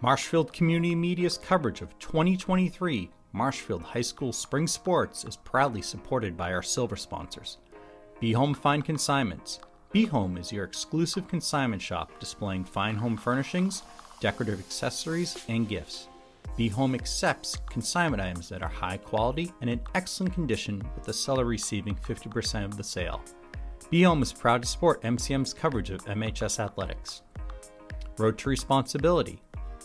Marshfield Community Media's coverage of 2023 Marshfield High School Spring Sports is proudly supported by our silver sponsors. Be Home Fine Consignments. Be Home is your exclusive consignment shop displaying fine home furnishings, decorative accessories, and gifts. Be Home accepts consignment items that are high quality and in excellent condition, with the seller receiving 50% of the sale. Be Home is proud to support MCM's coverage of MHS athletics. Road to Responsibility.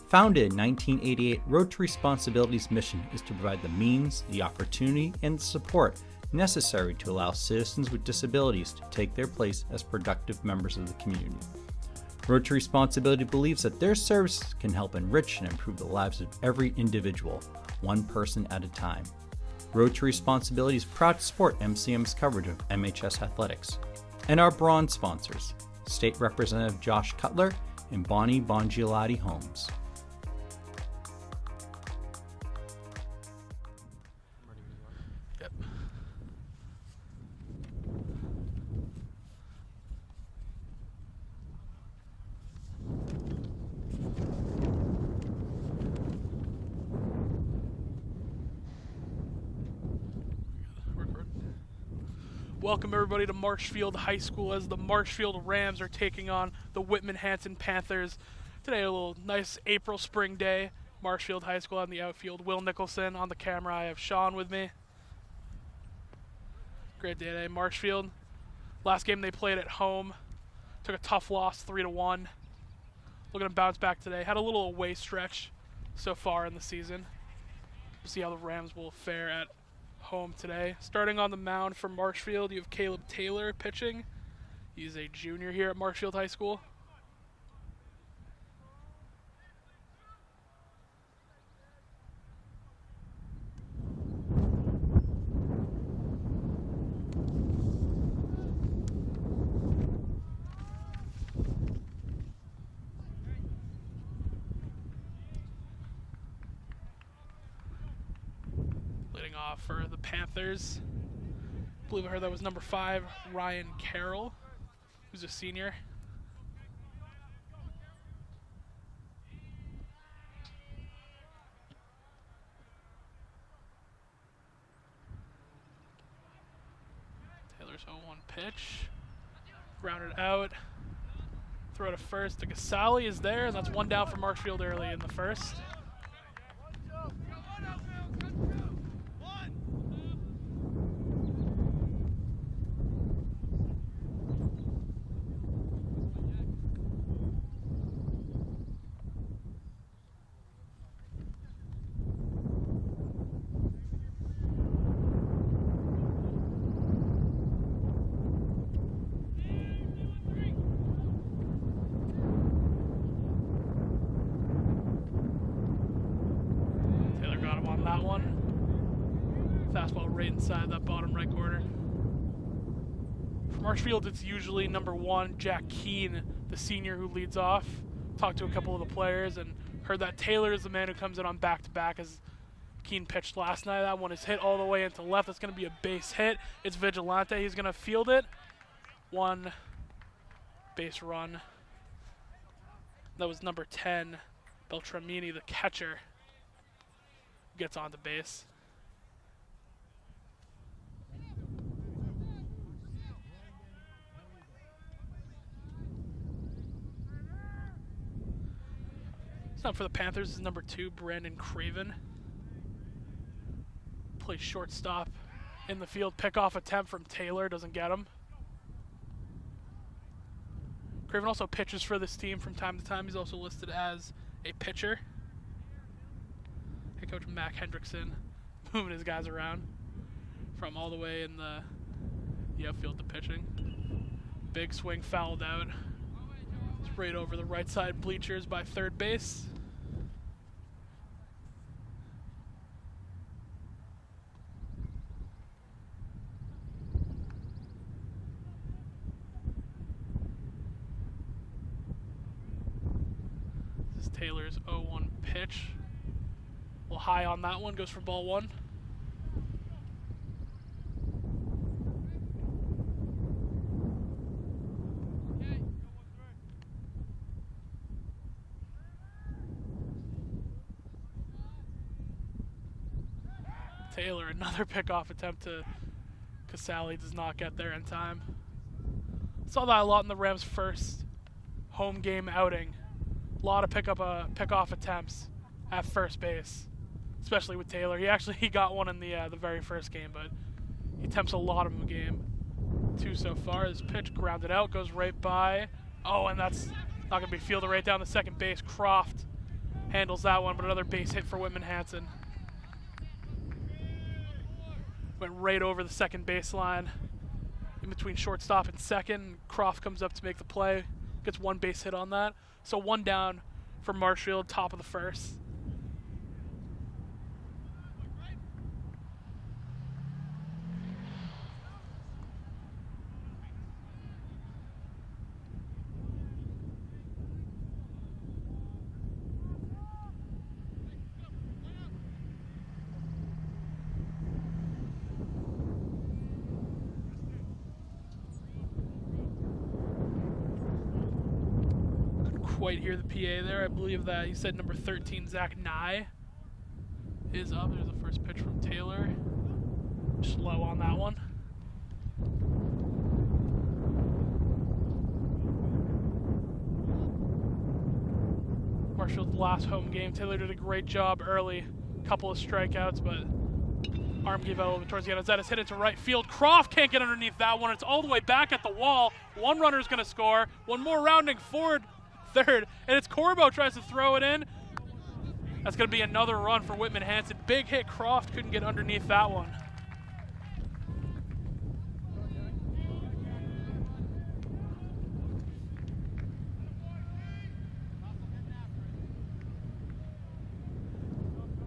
Founded in 1988, Road to Responsibility's mission is to provide the means, the opportunity, and the support necessary to allow citizens with disabilities to take their place as productive members of the community. Road to Responsibility believes that their services can help enrich and improve the lives of every individual, one person at a time. Road to Responsibility is proud to support MCM's coverage of MHS athletics. And our bronze sponsors, State Representative Josh Cutler and Bongiolatti Homes. Welcome everybody to Marshfield High School as the Marshfield Rams are taking on the Whitman-Hanson Panthers. Today a little nice April spring day. Marshfield High School on the outfield. Will Nicholson on the camera. I have Sean with me. Great day today. Marshfield. Last game they played at home. Took a tough loss, 3-1. Looking to bounce back today. Had a little away stretch so far in the season. We'll see how the Rams will fare at home today. Starting on the mound for Marshfield, you have Caleb Taylor pitching. He's a junior here at Marshfield High School. Leading off for the Panthers, I believe I heard that was number 5, Ryan Carroll, who's a senior. Taylor's 0-1 pitch, grounded out, throw to first. Gasali is there, and that's one down for Marshfield early in the first. That one. Fastball right inside that bottom right corner. For Marshfield, it's usually number 1, Jack Keene, the senior who leads off. Talked to a couple of the players and heard that Taylor is the man who comes in on back-to-back as Keene pitched last night. That one is hit all the way into left. It's going to be a base hit. It's Vigilante. He's going to field it. 1 base run. That was number 10, Beltramini, the catcher. Gets onto base. It's not for the Panthers. This is number 2, Brandon Craven. Plays shortstop in the field. Pickoff attempt from Taylor. Doesn't get him. Craven also pitches for this team from time to time. He's also listed as a pitcher. Head coach Mac Hendrickson moving his guys around from all the way in the outfield to pitching. Big swing fouled out. It's right over the right side bleachers by third base. This is Taylor's 0-1 pitch. High on that one, goes for ball 1. Taylor, another pickoff attempt to Casale, does not get there in time. Saw that a lot in the Rams' first home game outing. A lot of pickoff attempts at first base, especially with Taylor. He got one in the very first game, but he attempts a lot of them a game. 2 so far. This pitch grounded out, goes right by. Oh, and that's not going to be fielded right down the second base. Croft handles that one, but another base hit for Whitman-Hanson. Went right over the second baseline in between shortstop and second. Croft comes up to make the play, gets one base hit on that. So 1 down for Marshfield, top of the first. Quite hear the PA there. I believe that you said number 13, Zach Nye, is up. There's the first pitch from Taylor. Just low on that one. Marshfield's last home game. Taylor did a great job early. Couple of strikeouts, but arm gave out a little bit towards the end. Zedis hit it to right field. Croft can't get underneath that one. It's all the way back at the wall. One runner's going to score. One more rounding forward. Third, and it's Corbo tries to throw it in. That's going to be another run for Whitman-Hanson. Big hit. Croft couldn't get underneath that one.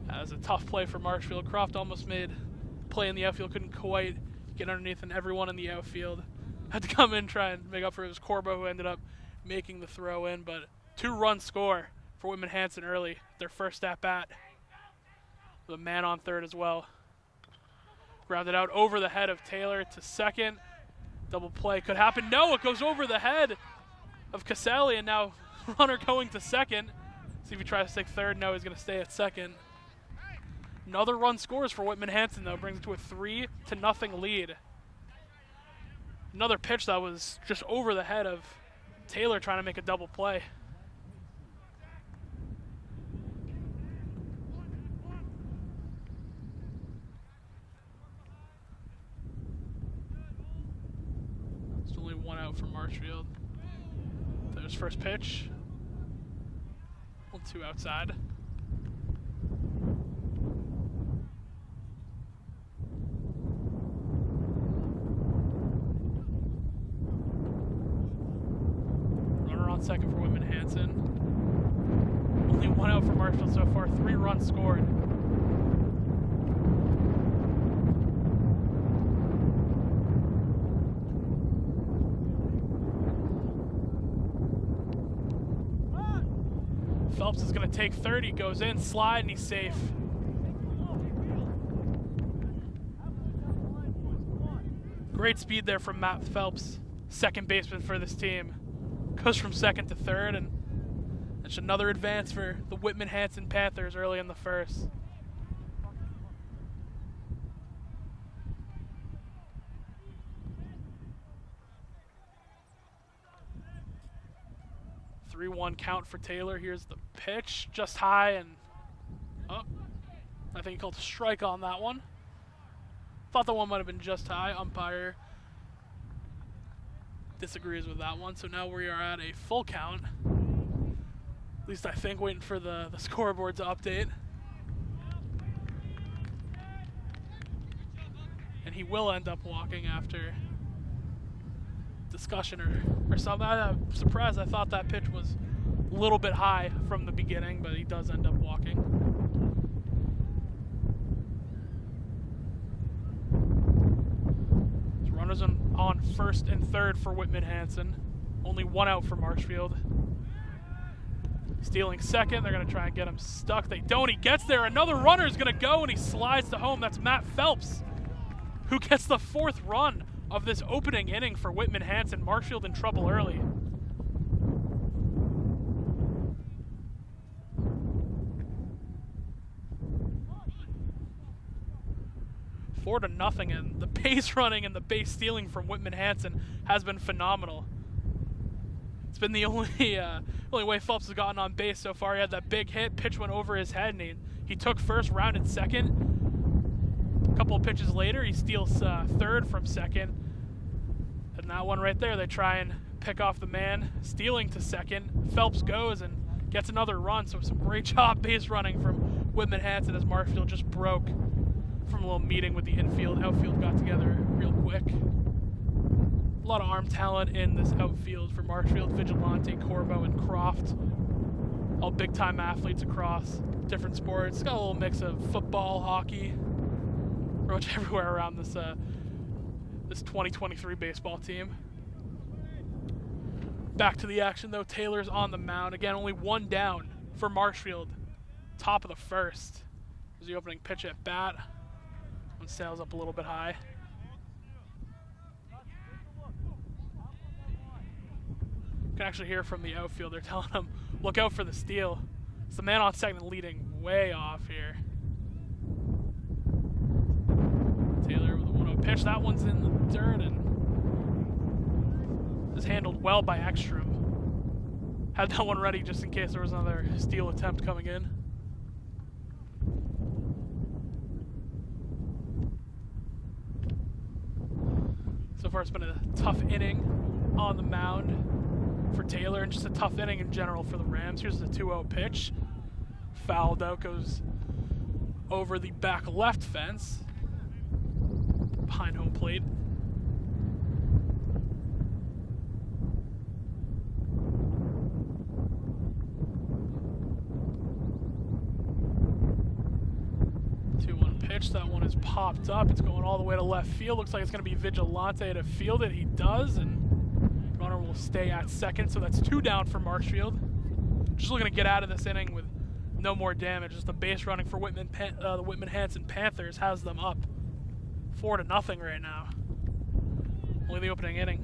That was a tough play for Marshfield. Croft almost made a play in the outfield, couldn't quite get underneath, and everyone in the outfield had to come in, try and make up for it. It was Corbo who ended up making the throw in, but 2-run score for Whitman-Hanson early, their first at bat. With a man on third as well. Grounded out over the head of Taylor to second. Double play could happen. No, it goes over the head of Casale, and now runner going to second. See if he tries to take third. No, he's going to stay at second. Another run scores for Whitman-Hanson, though, brings it to a 3-0 lead. Another pitch that was just over the head of Taylor trying to make a double play. There's only 1 out for Marshfield. There's first pitch. 1-2 outside. Second for Whitman-Hanson. Only 1 out for Marshfield so far. 3 runs scored. Phelps is going to take 30, goes in, slide, and he's safe. Great speed there from Matt Phelps, second baseman for this team. Goes from second to third, and it's another advance for the Whitman-Hanson Panthers early in the first. Three 3-1 count for Taylor. Here's the pitch, just high, and oh, I think he called a strike on that one. Thought the one might have been just high. Umpire disagrees with that one, so now we are at a full count. At least I think, waiting for the scoreboard to update. And he will end up walking after discussion or something. I'm surprised. I thought that pitch was a little bit high from the beginning, but he does end up walking. Runners on first and third for Whitman-Hanson. Only 1 out for Marshfield. Stealing second. They're going to try and get him stuck. They don't. He gets there. Another runner is going to go, and he slides to home. That's Matt Phelps, who gets the 4th run of this opening inning for Whitman-Hanson. Marshfield in trouble early. 4-0, and the base running and the base stealing from Whitman-Hanson has been phenomenal. It's been the only way Phelps has gotten on base so far. He had that big hit, pitch went over his head, and he took first, rounded second. A couple of pitches later, he steals third from second. And that one right there, they try and pick off the man stealing to second. Phelps goes and gets another run, so some great job base running from Whitman-Hanson as Marshfield just broke from a little meeting with the infield. Outfield got together real quick. A lot of arm talent in this outfield for Marshfield. Vigilante, Corbo, and Croft. All big-time athletes across different sports. Got a little mix of football, hockey, pretty much everywhere around this 2023 baseball team. Back to the action, though. Taylor's on the mound. Again, only one down for Marshfield. Top of the first. There's the opening pitch at bat. One sails up a little bit high. You can actually hear from the outfield. They're telling him, look out for the steal. It's the man on second leading way off here. Taylor with a 1-0 pitch. That one's in the dirt and is handled well by Ekstrom. Had that one ready just in case there was another steal attempt coming in. So far it's been a tough inning on the mound for Taylor, and just a tough inning in general for the Rams. Here's the 2-0 pitch. Fouled out, goes over the back left fence, behind home plate. Pitch. That one is popped up. It's going all the way to left field. Looks like it's going to be Vigilante to field it. He does, and runner will stay at second. So that's 2 down for Marshfield. Just looking to get out of this inning with no more damage. Just the base running for the Whitman-Hanson Panthers has them up 4-0 right now. Only the opening inning.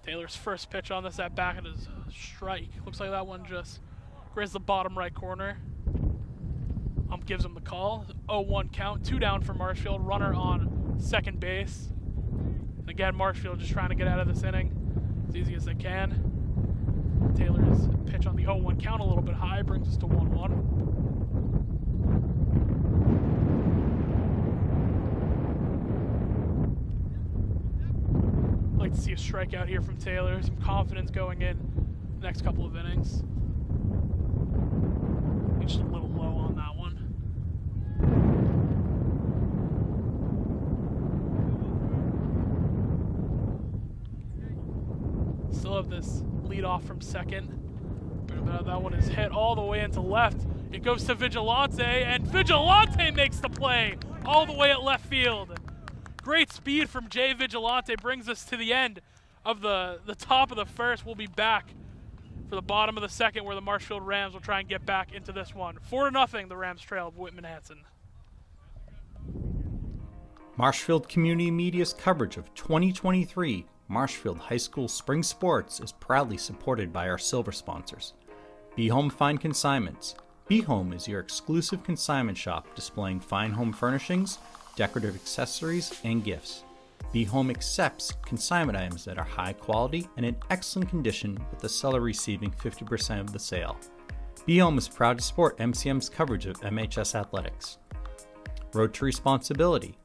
Taylor's first pitch on this at bat is a strike. Looks like that one just grazed the bottom right corner. Gives him the call. 0-1 count, 2 down for Marshfield. Runner on second base. And again, Marshfield just trying to get out of this inning as easy as they can. Taylor's pitch on the 0-1 count a little bit high, brings us to 1-1. Like to see a strikeout here from Taylor. Some confidence going in the next couple of innings. Just a little low on that one. Still have this lead off from second. But that one is hit all the way into left. It goes to Vigilante, and Vigilante makes the play all the way at left field. Great speed from Jay Vigilante brings us to the end of the top of the first. We'll be back for the bottom of the second where the Marshfield Rams will try and get back into this one. 4-0, the Rams trail of Whitman-Hanson. Marshfield Community Media's coverage of 2023 Marshfield High School Spring Sports is proudly supported by our silver sponsors. Be Home Fine Consignments. Be Home is your exclusive consignment shop displaying fine home furnishings, decorative accessories, and gifts. Be Home accepts consignment items that are high quality and in excellent condition, with the seller receiving 50% of the sale. Be Home is proud to support MCM's coverage of MHS athletics. Road to Responsibility.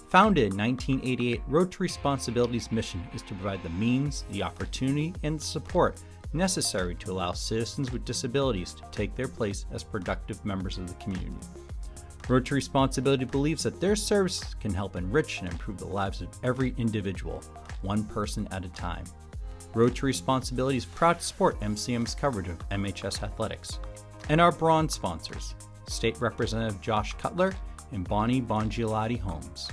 Founded in 1988, Road to Responsibility's mission is to provide the means, the opportunity, and the support necessary to allow citizens with disabilities to take their place as productive members of the community. Road to Responsibility believes that their services can help enrich and improve the lives of every individual, one person at a time. Road to Responsibility is proud to support MCM's coverage of MHS athletics. And our bronze sponsors, State Representative Josh Cutler and Bongiolatti Homes.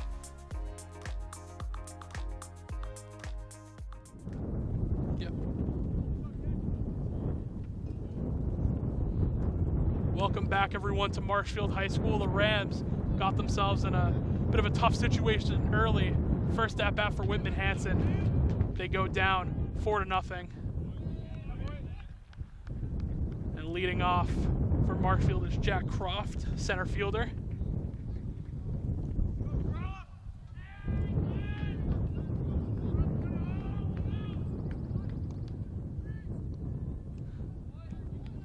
Welcome back, everyone, to Marshfield High School. The Rams got themselves in a bit of a tough situation early First at bat for Whitman-Hanson. They go down 4-0. And leading off for Marshfield is Jack Croft, center fielder.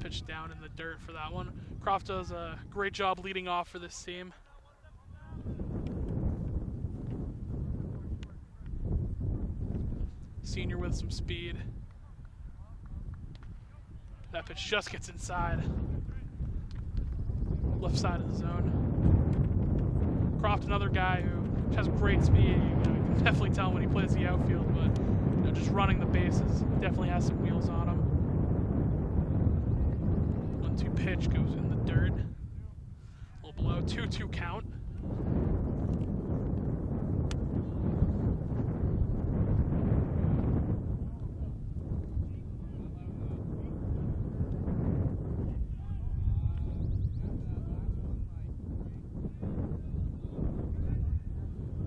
Pitch down in the dirt for that one. Croft does a great job leading off for this team. Senior with some speed. That pitch just gets inside. Left side of the zone. Croft, another guy who has great speed. You can definitely tell when he plays the outfield, but just running the bases, definitely has some wheels on him. 1-2 pitch goes in the dirt. A little below, 2-2 count.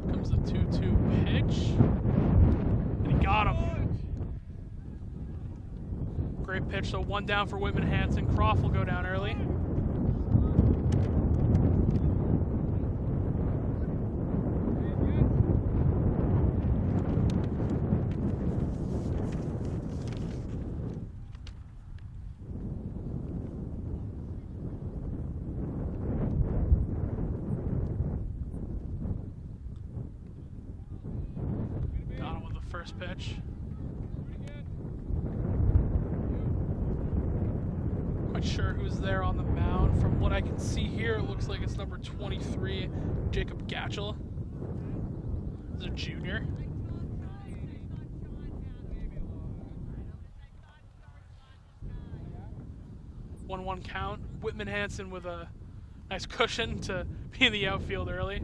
Comes the 2-2 pitch. And he got him. Great pitch, so 1 down for Whitman-Hanson. Croft will go down early. Got him with the first pitch. Quite sure who's there on the mound. From what I can see here, it looks like it's number 23, Jacob Gatchell. He's a junior. One count. Whitman-Hanson with a nice cushion to be in the outfield early.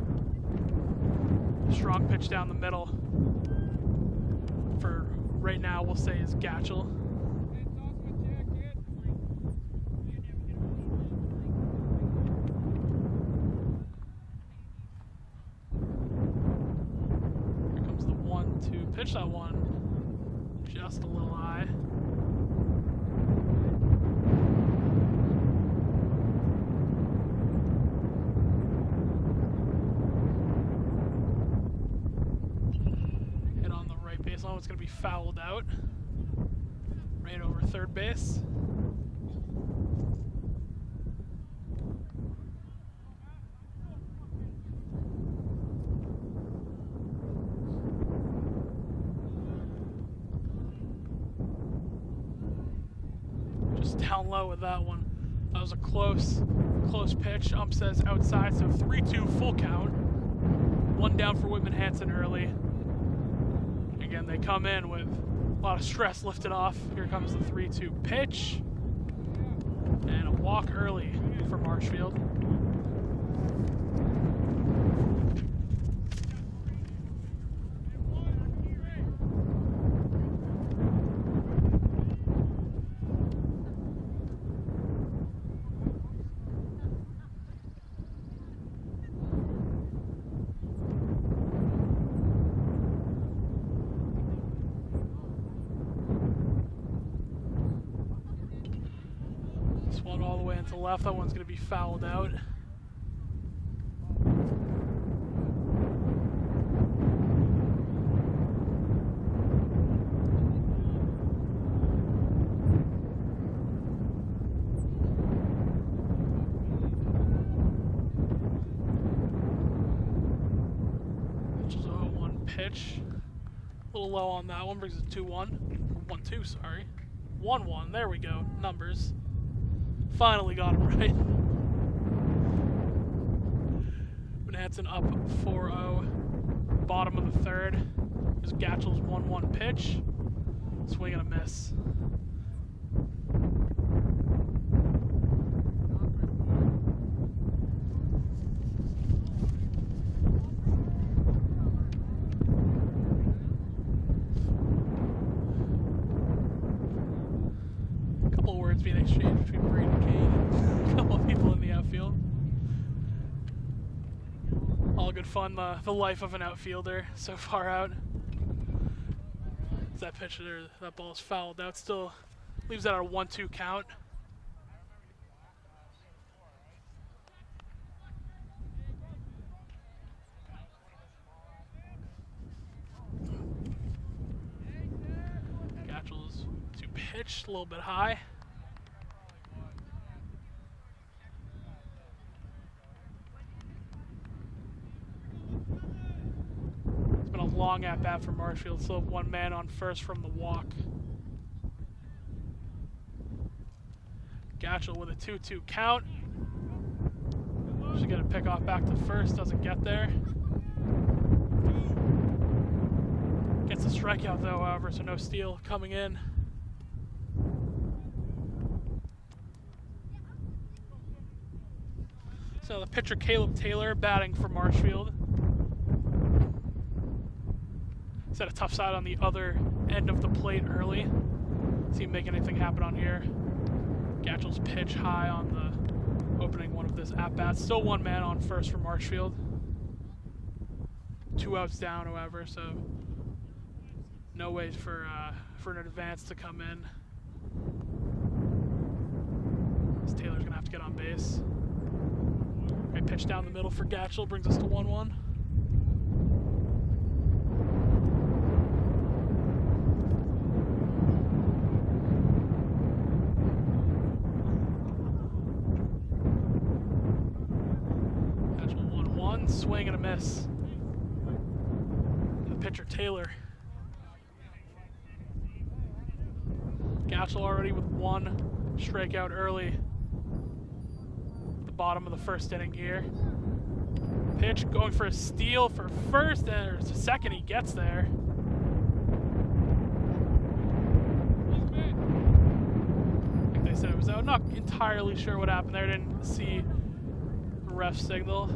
Strong pitch down the middle. For right now, we'll say is Gatchell. Pitch that one just a little high. Hit on the right baseline. It's going to be fouled out. Right over third base. Down low with that one. That was a close pitch. Ump says outside, so 3-2 full count. 1 down for Whitman-Hanson early. Again, they come in with a lot of stress lifted off. Here comes the 3-2 pitch. And a walk early for Marshfield. One all the way into left. That one's going to be fouled out. Just a 0-1 pitch. A little low on that one. Brings it 2-1. 1-2, sorry. 1-1. There we go. Numbers. Finally got him right. Whitman-Hanson up 4-0. Bottom of the third. There's Gatchell's 1-1 pitch. Swing and a miss. Couple words being exchanged between Brady and Kane. A couple of people in the outfield. All good fun, the life of an outfielder so far out. As that pitcher, that ball is fouled out, still leaves that at a 1-2 count. Gatchel's to pitch, a little bit high. It's been a long at-bat for Marshfield, still have one man on first from the walk. Gatchel with a 2-2 count. She's gonna pick off back to first, doesn't get there. Gets a strikeout though, however, so no steal coming in. So the pitcher Caleb Taylor batting for Marshfield. Set a tough side on the other end of the plate early. See him make anything happen on here. Gatchel's pitch high on the opening one of this at-bat. Still one man on first for Marshfield. 2 outs down, however, so no ways for an advance to come in. As Taylor's gonna have to get on base. Great pitch down the middle for Gatchel, brings us to 1-1. Swing and a miss. The pitcher Taylor. Gatchel already with 1 strikeout early. At the bottom of the first inning here. Pitch going for a steal for first, and there's a second, he gets there. I think they said it was out. Not entirely sure what happened there. Didn't see the ref signal.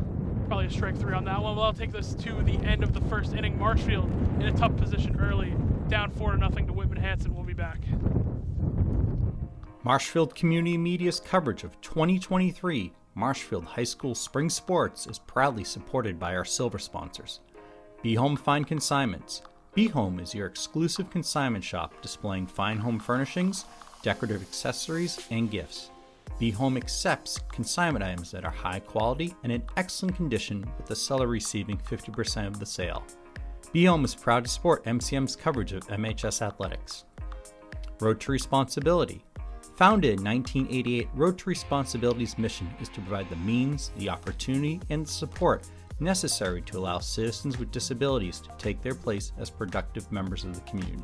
Probably a strike 3 on that one. Well, I'll take this to the end of the first inning. Marshfield in a tough position early, down 4-0 to Whitman-Hanson. We'll be back. Marshfield Community Media's coverage of 2023 Marshfield High School Spring Sports is proudly supported by our silver sponsors. Be Home Fine Consignments. Be Home is your exclusive consignment shop displaying fine home furnishings, decorative accessories, and gifts. Be Home accepts consignment items that are high quality and in excellent condition, with the seller receiving 50% of the sale. Be Home is proud to support MCM's coverage of MHS athletics. Road to Responsibility. Founded in 1988, Road to Responsibility's mission is to provide the means, the opportunity, and the support necessary to allow citizens with disabilities to take their place as productive members of the community.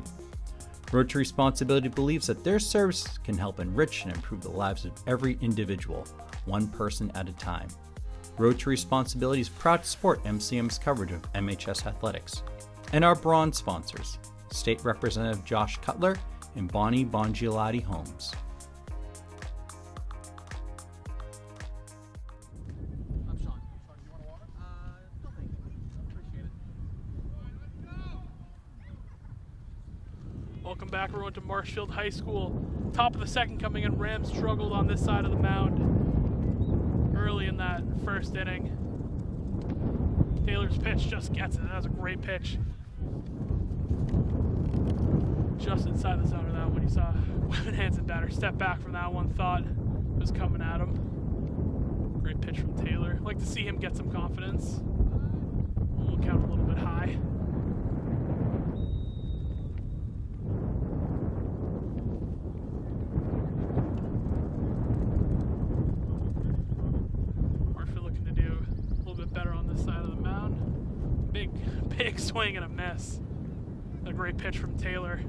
Road to Responsibility believes that their services can help enrich and improve the lives of every individual, one person at a time. Road to Responsibility is proud to support MCM's coverage of MHS athletics. And our bronze sponsors, State Representative Josh Cutler and Bonnie Bongiolatti Homes. I'm Sean. You want a water? No, thank you. Appreciate it. Welcome back, everyone, to Marshfield High School. Top of the second coming in. Rams struggled on this side of the mound early in that first inning. Taylor's pitch just gets it. That was a great pitch. Just inside the zone of that one. You saw Whitman-Hanson batter step back from that one, thought it was coming at him. Great pitch from Taylor. Like to see him get some confidence. We'll count a little bit high. Marshfield looking to do a little bit better on this side of the mound. Big swing and a miss. A great pitch from Taylor.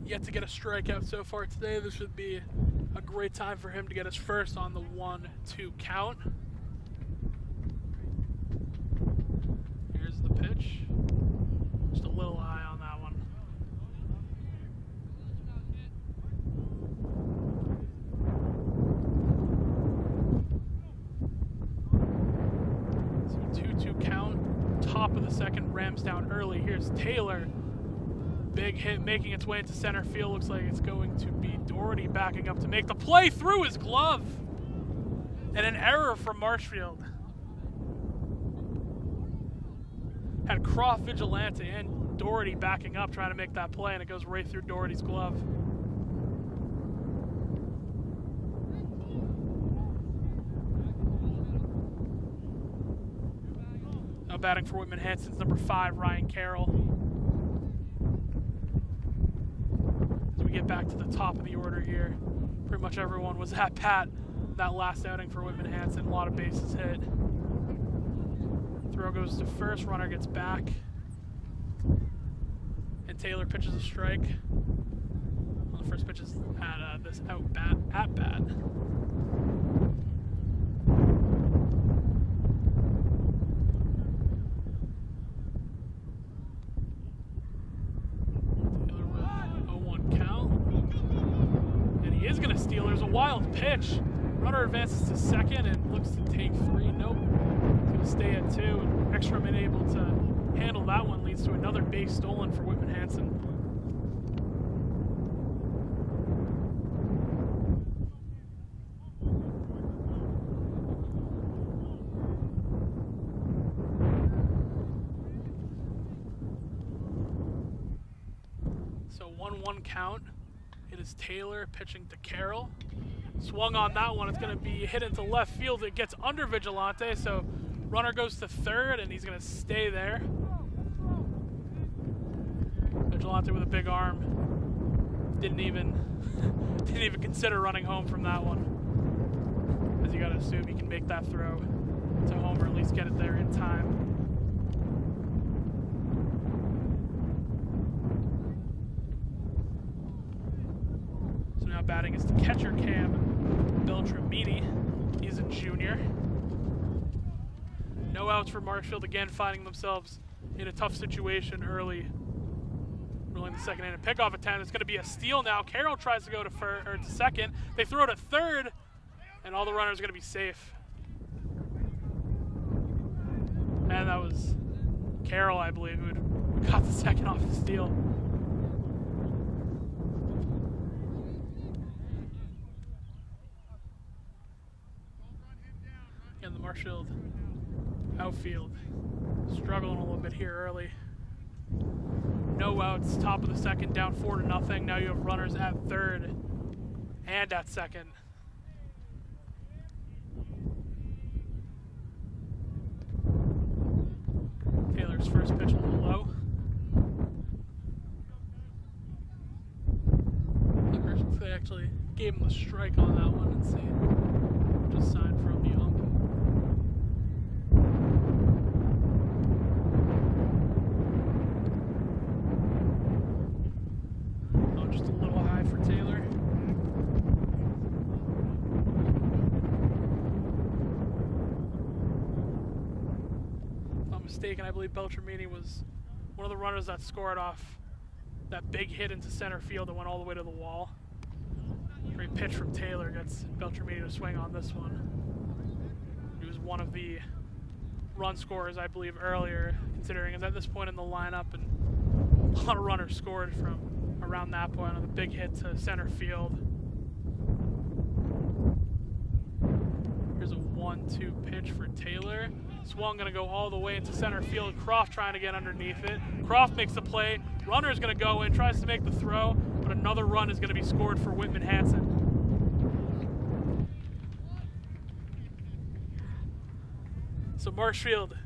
Yet to get a strikeout so far today. This should be a great time for him to get his first on the 1-2 count. Here's the pitch. Just a little high on that one. So 2-2 count. Top of the second, Rams down early. Here's Taylor. Big hit making its way into center field. Looks like it's going to be Doherty backing up to make the play through his glove. And an error from Marshfield. Had Croft, Vigilante, and Doherty backing up trying to make that play, and it goes right through Doherty's glove. Now batting for Whitman-Hanson's number 5, Ryan Carroll. As we get back to the top of the order here, pretty much everyone was at bat that last outing for Whitman-Hanson. A lot of bases hit. Throw goes to first, runner gets back. And Taylor pitches a strike. Well, the first pitch is at this at bat. There's a wild pitch. Runner advances to second and looks to take 3. Nope. He's going to stay at 2. And extra minute able to handle that one leads to another base stolen for Whitman-Hanson. So 1-1 count. It is Taylor pitching to Carroll. Swung on that one. It's going to be hit into left field. It gets under Vigilante, so runner goes to third, and he's going to stay there. Vigilante with a big arm. Didn't even consider running home from that one. As you got to assume he can make that throw to home, or at least get it there in time. Now batting is the catcher Cam Beltramini. He's a junior. No outs for Marshfield, again finding themselves in a tough situation early in the second inning. Pickoff attempt. It's going to be a steal now. Carroll tries to go to second. They throw to third, and all the runners are going to be safe. And that was Carroll, I believe, who got the second off the steal. And the Marshfield outfield struggling a little bit here early. No outs, top of the second, down 4-0. Now you have runners at third and at second. Taylor's first pitch a little low. They actually gave him the strike on that one. Let's see. Just signed from the ump. Just a little high for Taylor. If I'm not mistaken, I believe Beltramini was one of the runners that scored off that big hit into center field that went all the way to the wall. Great pitch from Taylor gets Beltramini to swing on this one. He was one of the run scorers, I believe, earlier, considering it's at this point in the lineup, and a lot of runners scored from around that point on the big hit to center field. Here's a 1-2 pitch for Taylor. Swung going to go all the way into center field. Croft trying to get underneath it. Croft makes the play. Runner's going to go in, tries to make the throw, but another run is going to be scored for Whitman-Hanson. So Marshfield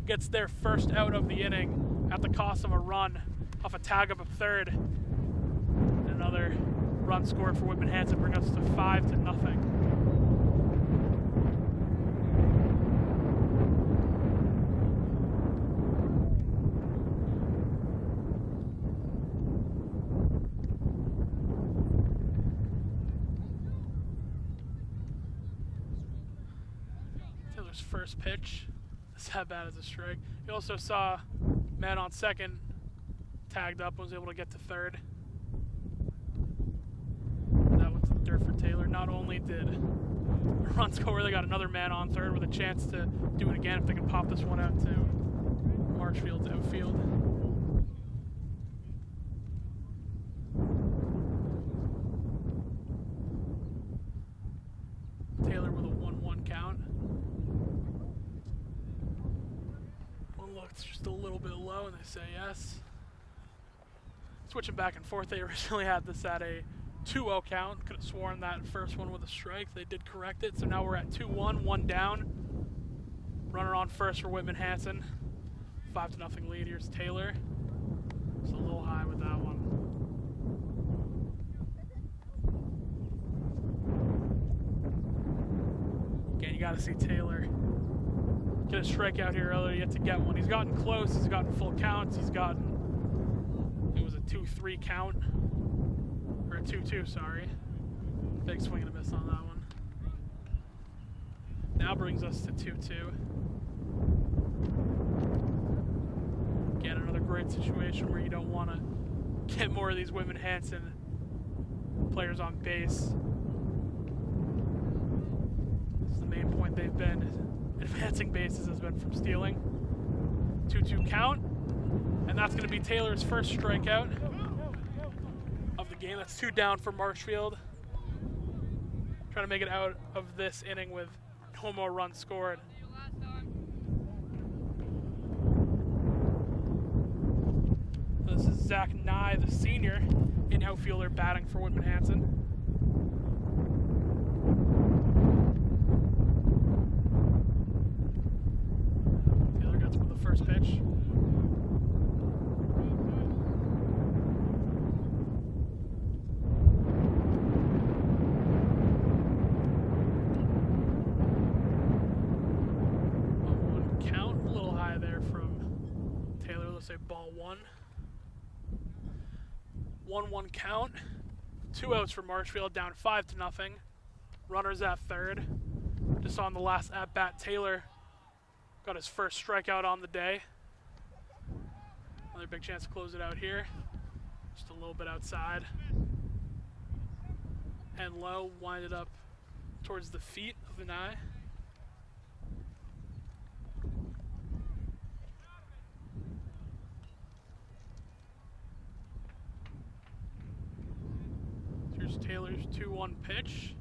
gets their first out of the inning at the cost of a run off a tag up of third. And another run scored for Whitman-Hanson, bring us to 5-0. Taylor's first pitch is that bad as a strike. You also saw man on second tagged up, was able to get to third. That was the dirt for Taylor. Not only did a run score, they got another man on third with a chance to do it again if they can pop this one out to Marshfield's outfield. Taylor with a 1-1 count. It's just a little bit low, and they say yes. Switching back and forth, they originally had this at a 2-0 count. Could have sworn that first one with a strike. They did correct it, so now we're at 2-1, one down. Runner on first for Whitman-Hanson. 5-0 lead. Here's Taylor. It's a little high with that one. Again, you got to see Taylor get a strikeout here earlier, yet to get one. He's gotten close. He's gotten full counts. He's gotten, it was a 2-3 count. Or a 2-2, sorry. Big swing and a miss on that one. Now brings us to 2-2. Again, another great situation where you don't want to get more of these Whitman-Hanson players on base. This is the main point they've been. Advancing bases has been from stealing. 2-2 count. And that's going to be Taylor's first strikeout of the game. That's 2 down for Marshfield. Trying to make it out of this inning with no more runs scored. This is Zach Nye, the senior, in outfielder batting for Whitman-Hanson. Taylor gets with the first pitch. Say ball 1. 1-1 count. 2 outs for Marshfield, down 5-0. Runners at third. Just on the last at-bat, Taylor got his first strikeout on the day. Another big chance to close it out here. Just a little bit outside. And low, winded up towards the feet of the Nye. Here's Taylor's 2-1 pitch.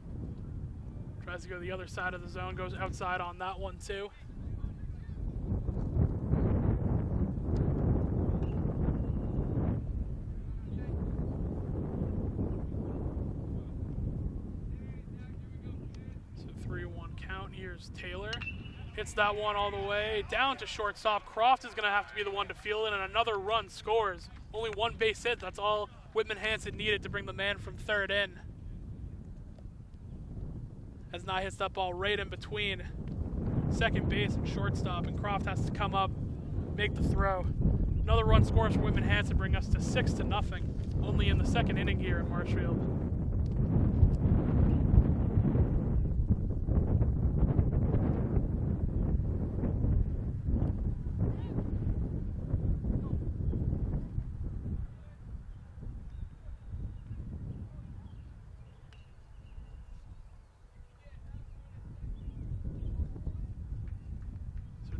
Tries to go to the other side of the zone, goes outside on that one too. So 3-1 count. Here's Taylor. Hits that one all the way down to shortstop. Croft is going to have to be the one to field it, and another run scores. Only one base hit. That's all Whitman-Hanson needed to bring the man from third in. As Nye hits that ball right in between second base and shortstop, and Croft has to come up, make the throw. Another run scores for Whitman-Hanson, bring us to 6-0, only in the second inning here in Marshfield.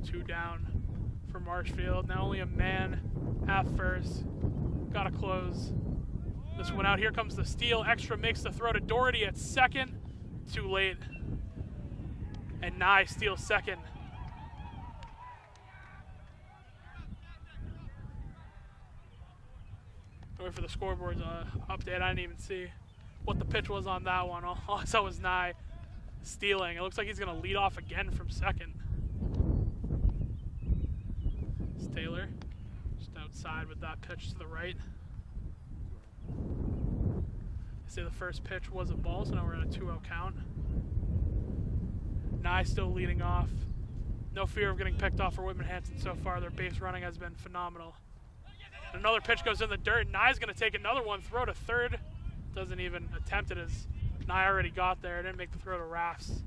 Two down for Marshfield. Now only a man at first. Gotta close this one out. Here comes the steal. Extra makes the throw to Doherty at second. Too late. And Nye steals second. Wait for the scoreboard's update. I didn't even see what the pitch was on that one. All I saw was Nye stealing. It looks like he's gonna lead off again from second. Taylor just outside with that pitch to the right. They say the first pitch was a ball, so now we're at a 2-0 count. Nye still leading off. No fear of getting picked off for Whitman-Hanson so far. Their base running has been phenomenal. Another pitch goes in the dirt. Nye's going to take another one, throw to third. Doesn't even attempt it as Nye already got there. Didn't make the throw to Rafts.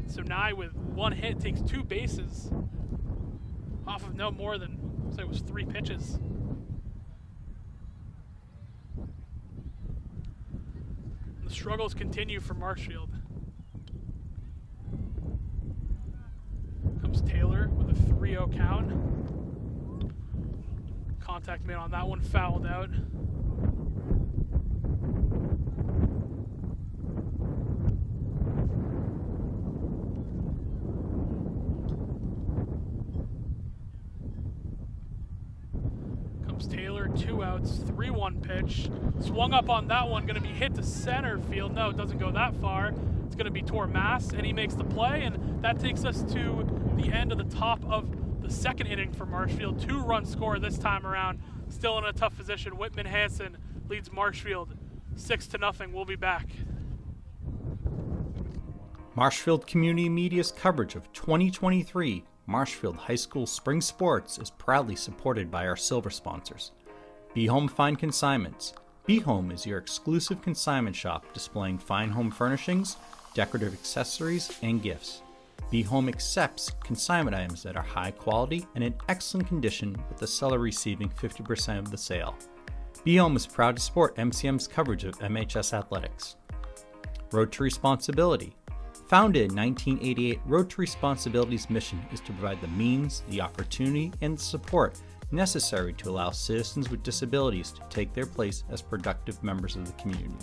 So Nye with one hit takes 2 bases off of no more than, say it was 3 pitches. And the struggles continue for Marshfield. Comes Taylor with a 3-0 count. Contact made on that one, fouled out. Cutler, 2 outs, 3-1 pitch. Swung up on that one, going to be hit to center field. No, it doesn't go that far. It's going to be toward Mass, and he makes the play, and that takes us to the end of the top of the second inning for Marshfield. 2-run score this time around. Still in a tough position. Whitman-Hanson leads Marshfield 6-0. We'll be back. Marshfield Community Media's coverage of 2023 Marshfield High School Spring Sports is proudly supported by our silver sponsors. Be Home Fine Consignments. Be Home is your exclusive consignment shop displaying fine home furnishings, decorative accessories, and gifts. Be Home accepts consignment items that are high quality and in excellent condition, with the seller receiving 50% of the sale. Be Home is proud to support MCM's coverage of MHS athletics. Road to Responsibility. Founded in 1988, Road to Responsibility's mission is to provide the means, the opportunity, and the support necessary to allow citizens with disabilities to take their place as productive members of the community.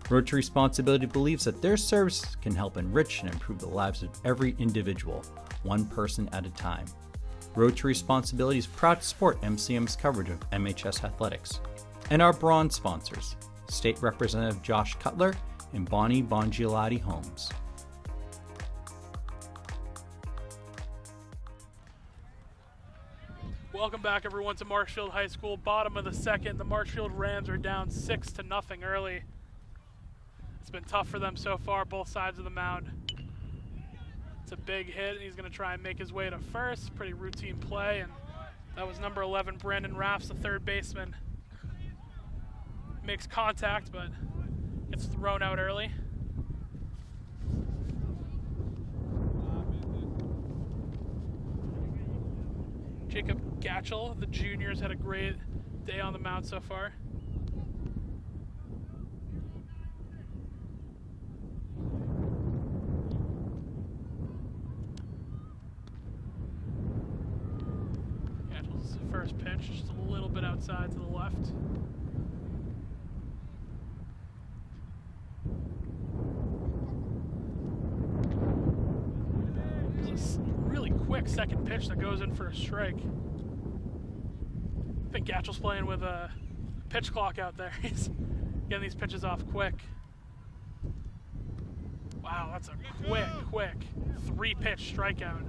Road to Responsibility believes that their services can help enrich and improve the lives of every individual, one person at a time. Road to Responsibility is proud to support MCM's coverage of MHS athletics. And our bronze sponsors, State Representative Josh Cutler and Bongiolatti Homes. Welcome back, everyone, to Marshfield High School. Bottom of the second, the Marshfield Rams are down 6-0 early. It's been tough for them so far, both sides of the mound. It's a big hit, and he's going to try and make his way to first. Pretty routine play, and that was number 11, Brandon Raffs, the third baseman. Makes contact, but gets thrown out early. Jacob Gatchell, the juniors, had a great day on the mound so far. Gatchell's first pitch, just a little bit outside to the left. There's a really quick second pitch that goes in for a strike. I think Gatchell's playing with a pitch clock out there. He's getting these pitches off quick. Wow, that's a quick 3-pitch strikeout.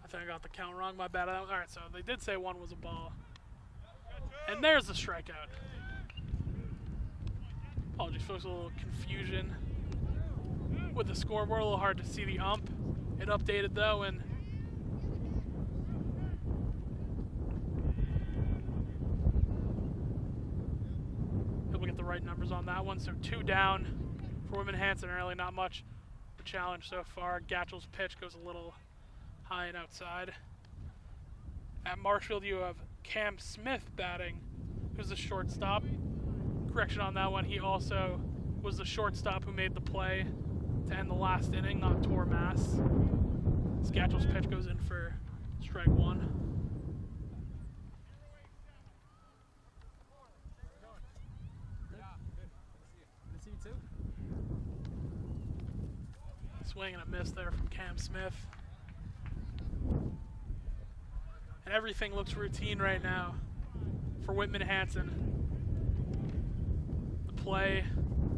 I think I got the count wrong, my bad. All right, so they did say one was a ball. And there's the strikeout. Apologies, folks, a little confusion with the scoreboard, a little hard to see the ump. It updated though, and able to get the right numbers on that one. So 2 down for Whitman-Hanson early, not much of a challenge so far. Gatchell's pitch goes a little high and outside. At Marshfield, you have Cam Smith batting, who's the shortstop. Correction on that one, he also was the shortstop who made the play to end the last inning, not Tor Mass. Gatchell's pitch goes in for strike 1. Swing and a miss there from Cam Smith. And everything looks routine right now for Whitman-Hanson. The play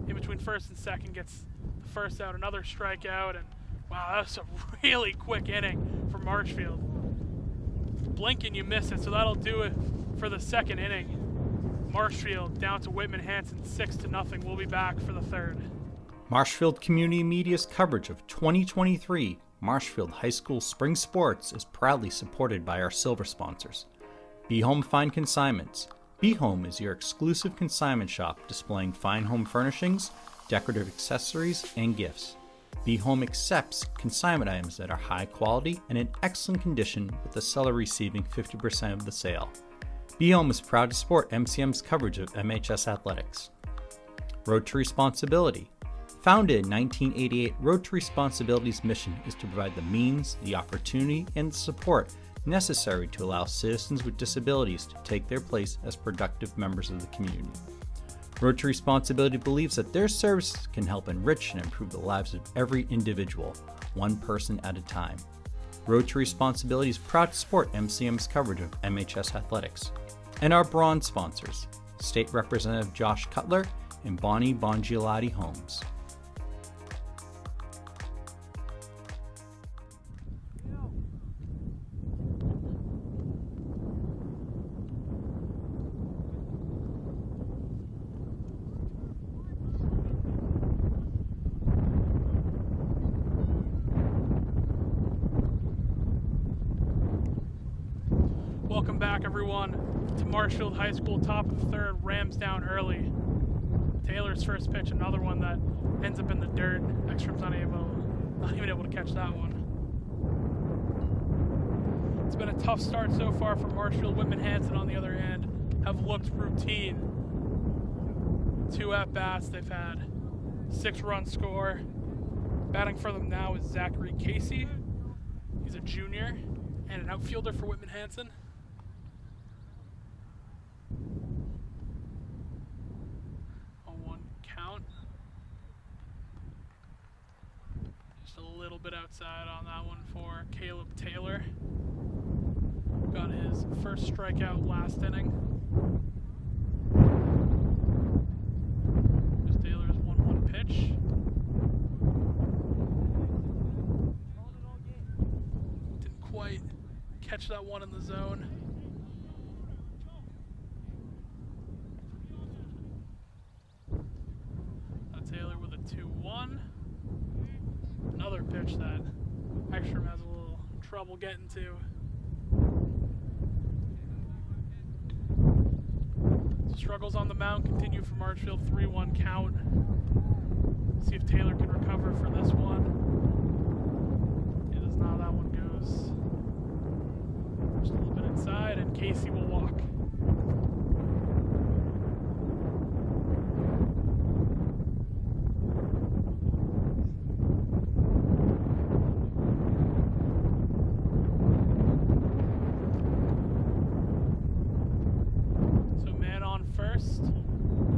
in between first and second gets the first out, another strikeout, and wow, that was a really quick inning for Marshfield. Blink and you miss it, so that'll do it for the second inning. Marshfield down to Whitman-Hanson 6-0. We'll be back for the third. Marshfield Community Media's coverage of 2023 Marshfield High School Spring Sports is proudly supported by our silver sponsors. Be Home Fine Consignments. Be Home is your exclusive consignment shop displaying fine home furnishings, decorative accessories, and gifts. Be Home accepts consignment items that are high quality and in excellent condition, with the seller receiving 50% of the sale. Be Home is proud to support MCM's coverage of MHS athletics. Road to Responsibility. Founded in 1988, Road to Responsibility's mission is to provide the means, the opportunity, and the support necessary to allow citizens with disabilities to take their place as productive members of the community. Road to Responsibility believes that their services can help enrich and improve the lives of every individual, one person at a time. Road to Responsibility is proud to support MCM's coverage of MHS athletics. And our bronze sponsors, State Representative Josh Cutler and Bongiolatti Homes. Welcome back, everyone, to Marshfield High School, top of the third. Rams down early. Taylor's first pitch, another one that ends up in the dirt. Ekstrom's not even able to catch that one. It's been a tough start so far for Marshfield. Whitman-Hanson, on the other hand, have looked routine. 2 at-bats. They've had 6-run score. Batting for them now is Zachary Casey. He's a junior and an outfielder for Whitman-Hanson. Just a little bit outside on that one for Caleb Taylor. Got his first strikeout last inning. Here's Taylor's 1-1 pitch. Didn't quite catch that one in the zone. Taylor with a 2-1. Another pitch that Ekstrom has a little trouble getting to. Struggles on the mound continue for Marshfield. 3-1 count. See if Taylor can recover for this one. It is not. That one goes just a little bit inside, and Casey will walk.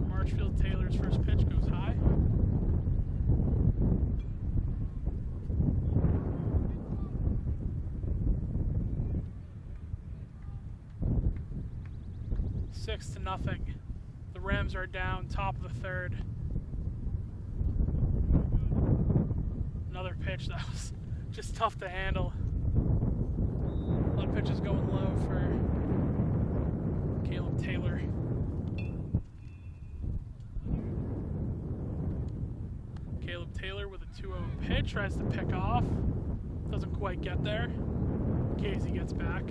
Marshfield. Taylor's first pitch goes high. Six to nothing. The Rams are down, top of the third. Another pitch that was just tough to handle. A lot of pitches going low for Caleb Taylor. Caleb Taylor with a 2-0 pitch, tries to pick off, doesn't quite get there. Casey gets back.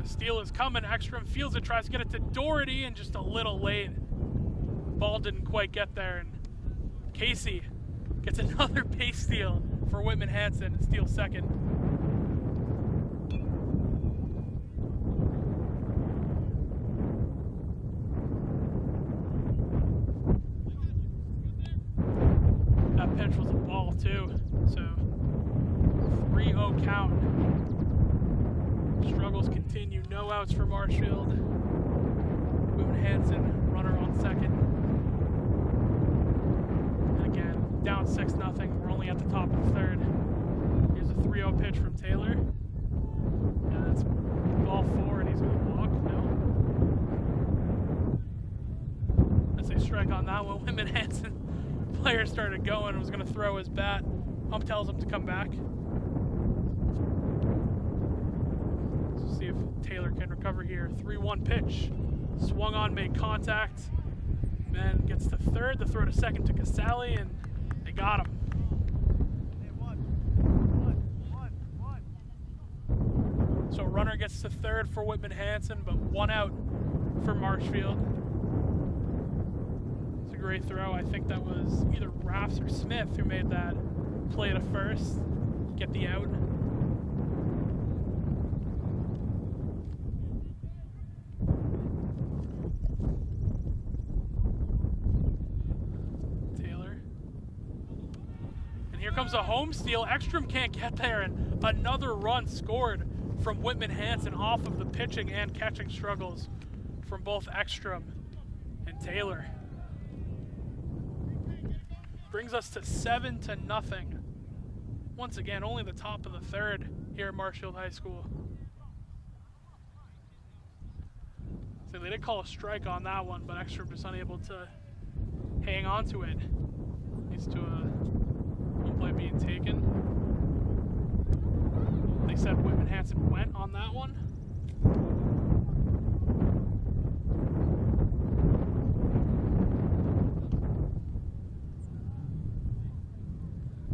The steal is coming, Ekstrom fields it, tries to get it to Doherty, and just a little late. Ball didn't quite get there, and Casey gets another base steal for Whitman-Hanson and steals second. That pitch was a ball too, so 3-0 count. Struggles continue, no outs for Marshfield. Whitman-Hanson, runner on second. And again, down 6-0. We're only at the top of the third. Here's a 3-0 pitch from Taylor. And that's ball 4, and he's going to walk. No. That's a strike on that one. Whitman-Hanson player started going and was going to throw his bat. Ump tells him to come back. Let's see if Taylor can recover here. 3-1 pitch. Swung on, made contact. Man gets to third. The throw to second to Casale, and they got him. So runner gets to third for Whitman-Hanson, but 1 out for Marshfield. It's a great throw. I think that was either Raffs or Smith who made that play to first, get the out. comes a home steal. Ekstrom can't get there, and another run scored from Whitman-Hanson off of the pitching and catching struggles from both Ekstrom and Taylor. Brings us to 7-0. Once again, only the top of the third here at Marshfield High School. So they did call a strike on that one, but Ekstrom just unable to hang on to it. Leads to a home play being taken. They said Whitman-Hanson went on that one.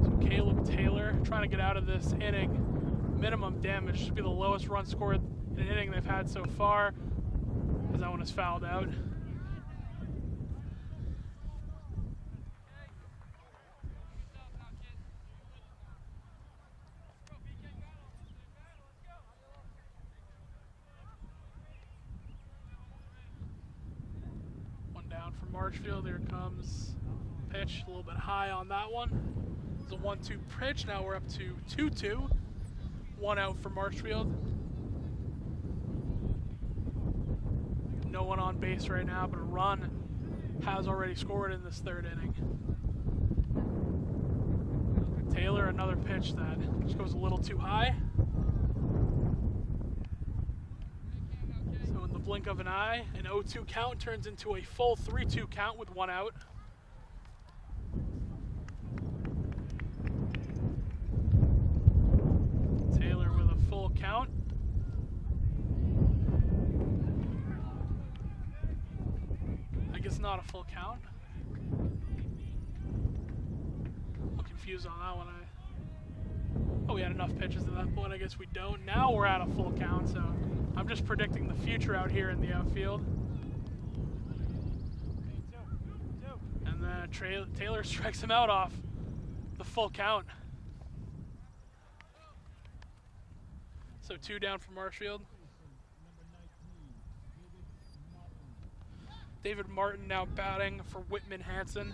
So Caleb Taylor trying to get out of this inning. Minimum damage should be the lowest run scored in an inning they've had so far, as that one is fouled out. One down from Marshfield. Here comes pitch, a little bit high on that one. It's a 1-2 pitch. Now we're up to 2-2. One out for Marshfield. No one on base right now, but a run has already scored in this third inning. Taylor, another pitch that just goes a little too high. So in the blink of an eye, an 0-2 count turns into a full 3-2 count with one out. Taylor with a full count. It's not a full count. I'm confused on that one. Oh, we had enough pitches at that point. I guess we don't. Now we're at a full count, so I'm just predicting the future out here in the outfield. And then Taylor strikes him out off the full count. So 2 down for Marshfield. David Martin now batting for Whitman-Hanson.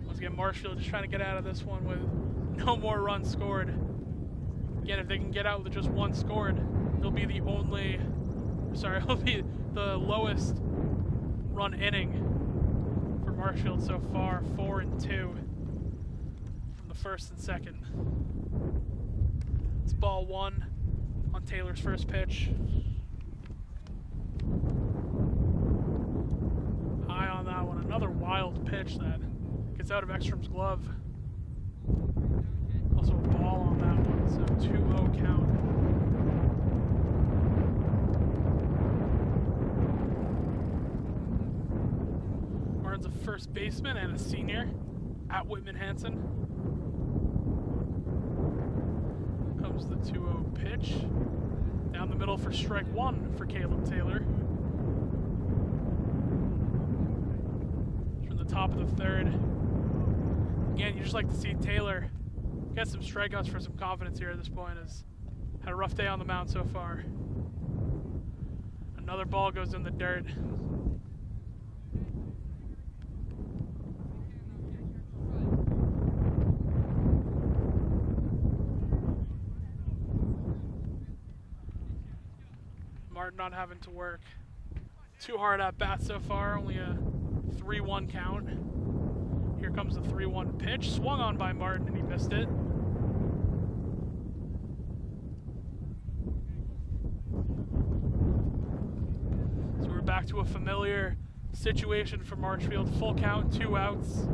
Once again, Marshfield just trying to get out of this one with no more runs scored. Again, if they can get out with just one scored, it'll be the lowest run inning for Marshfield so far, 4-2 from the first and second. It's ball 1 on Taylor's first pitch. High on that one. Another wild pitch that gets out of Ekstrom's glove. Also a ball on that one, so 2-0 count. Martin's a first baseman and a senior at Whitman-Hanson. Comes the 2-0 pitch. Down the middle for strike 1 for Caleb Taylor. From the top of the third. Again, you just like to see Taylor get some strikeouts for some confidence here at this point. Has had a rough day on the mound so far. Another ball goes in the dirt. Martin not having to work too hard at bat so far, only a 3-1 count. Here comes the 3-1 pitch, swung on by Martin and he missed it. So we're back to a familiar situation for Marshfield. Full count, 2 outs.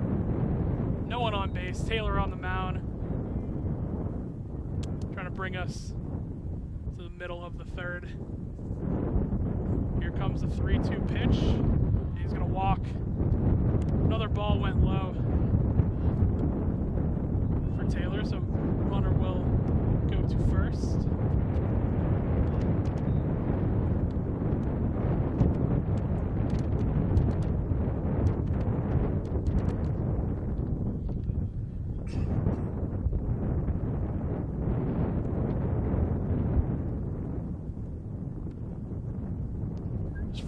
No one on base, Taylor on the mound. Trying to bring us to the middle of the third. Here comes the 3-2 pitch. He's going to walk. Another ball went low for Taylor, so runner will go to first.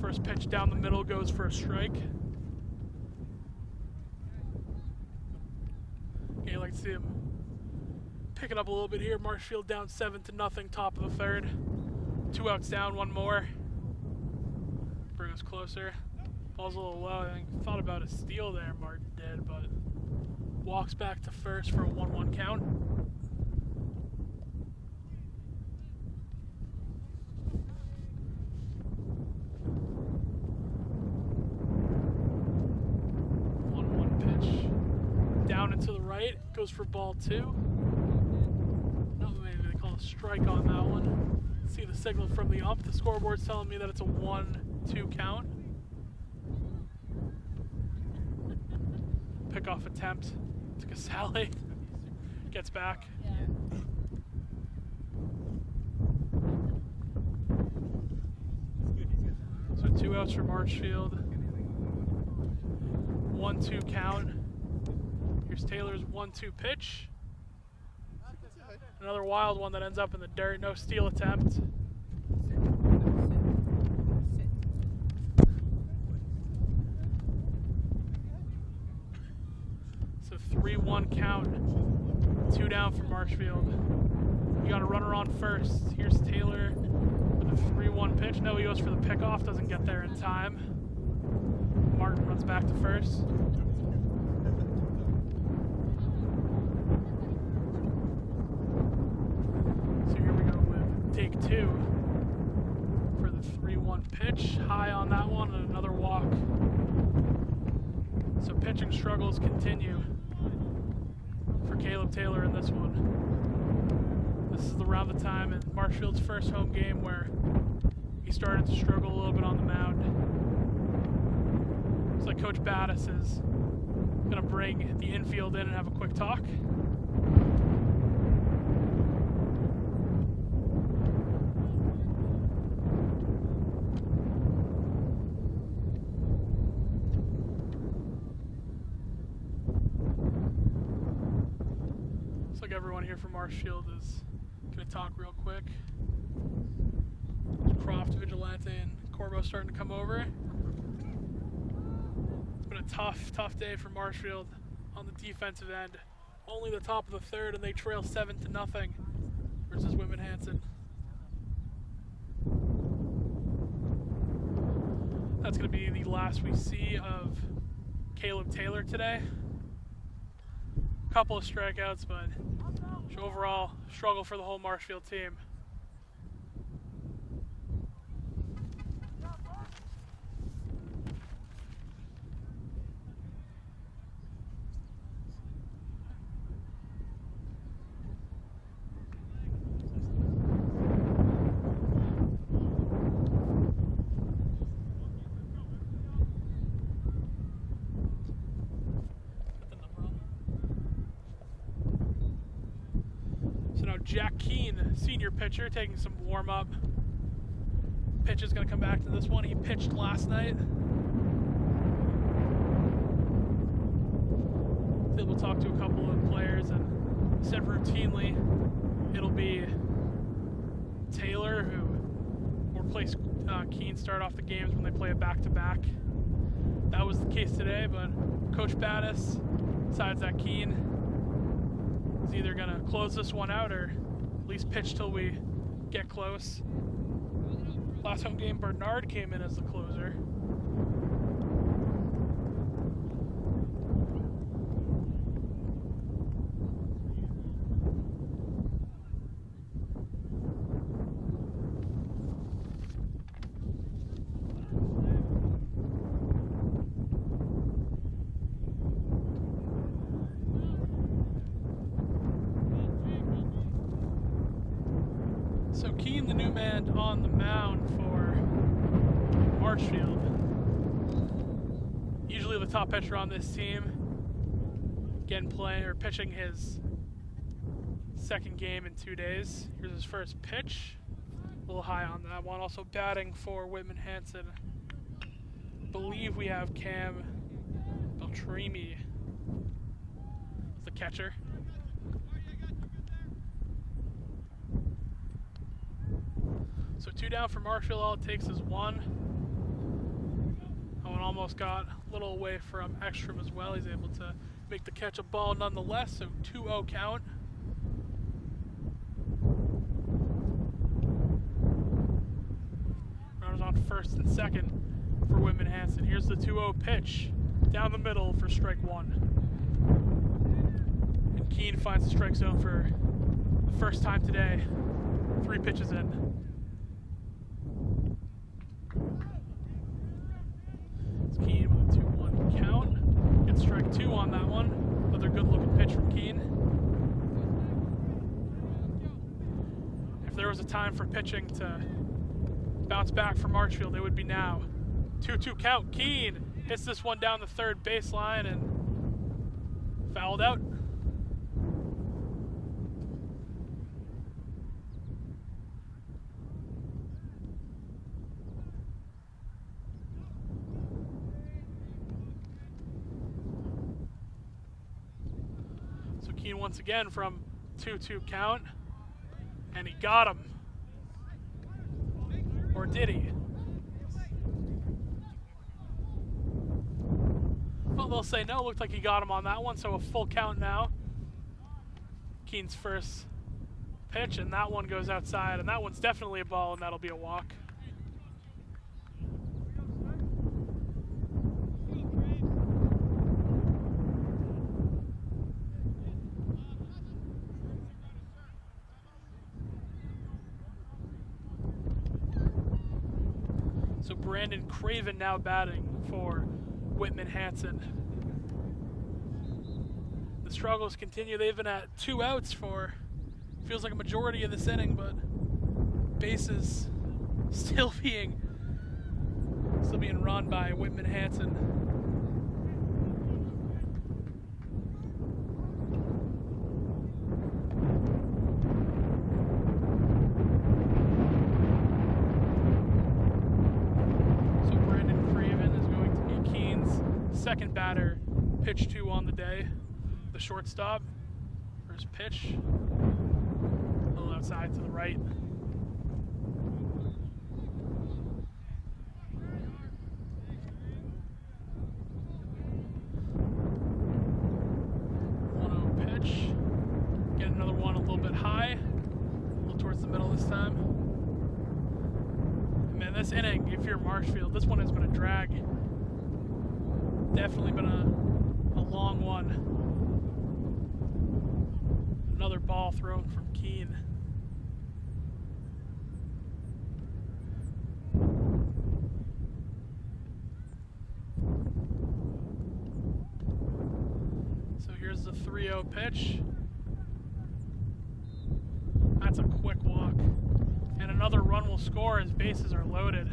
First pitch down the middle goes for a strike. see him pick it up a little bit here. Marshfield down 7-0, top of the third. 2 outs down, one more. Bring us closer. Ball's a little low. I think thought about a steal there, Martin did, but walks back to first for a 1-1 count. Down and to the right, goes for ball 2. No, maybe they call a strike on that one. See the signal from the ump. The scoreboard's telling me that it's a 1-2 count. Pickoff attempt to Casale. Gets back. So 2 outs for Marshfield. 1-2 count. Here's Taylor's 1-2 pitch. Another wild one that ends up in the dirt. No steal attempt. So 3-1 count. 2 down for Marshfield. You got a runner on first. Here's Taylor with a 3-1 pitch. No, he goes for the pickoff. Doesn't get there in time. Martin runs back to first. Take 2 for the 3-1 pitch. High on that one and another walk. So pitching struggles continue for Caleb Taylor in this one. This is around the time in Marshfield's first home game where he started to struggle a little bit on the mound. Looks like Coach Battis is going to bring the infield in and have a quick talk. Everyone here from Marshfield is going to talk real quick. Croft, Vigilante, and Corbo starting to come over. It's been a tough day for Marshfield on the defensive end. Only the top of the third, and they trail 7-0 versus Whitman-Hanson. That's going to be the last we see of Caleb Taylor today. A couple of strikeouts, but overall, struggle for the whole Marshfield team. Jack Keene, senior pitcher, taking some warm-up. Pitch is going to come back to this one. He pitched last night. Was able to talk to a couple of players and said routinely it'll be Taylor who will replace Keene, start off the games when they play a back-to-back. That was the case today, but Coach Battis decides that Keene is either going to close this one out or at least pitch till we get close. Last home game, Bernard came in as the closer. So Keene, the new man on the mound for Marshfield. Usually the top pitcher on this team. Pitching his second game in 2 days. Here's his first pitch. A little high on that one. Also batting for Whitman-Hanson. I believe we have Cam Beltrami as the catcher. So 2 down for Marshfield. All it takes is 1. Owen almost got a little away from Ekstrom as well. He's able to make the catch a ball nonetheless, so 2-0 count. Runners on first and second for Whitman-Hanson. Here's the 2-0 pitch down the middle for strike one. And Keene finds the strike zone for the first time today. 3 pitches in. It's Keene with a 2-1 count. Gets strike 2 on that one. Another good looking pitch from Keene. If there was a time for pitching to bounce back from Marshfield, it would be now. 2-2 count. Keene hits this one down the third baseline and fouled out. So Keene once again from 2-2 count, and he got him. Or did he? Well, they'll say no. Looked like he got him on that one, so a full count now. Keene's first pitch, and that one goes outside, and that one's definitely a ball, and that'll be a walk. So Brandon Craven now batting for Whitman-Hanson. The struggles continue. They've been at 2 outs for, feels like a majority of this inning, but bases still being run by Whitman-Hanson. Second batter, pitch 2 on the day. The shortstop, first pitch, a little outside to the right. Pitch, get another one a little bit high, a little towards the middle this time. And man, this inning, if you're Marshfield, this one has been a drag. Definitely been a long one. Another ball thrown from Keene. So here's the 3-0 pitch. That's a quick walk. And another run will score as bases are loaded.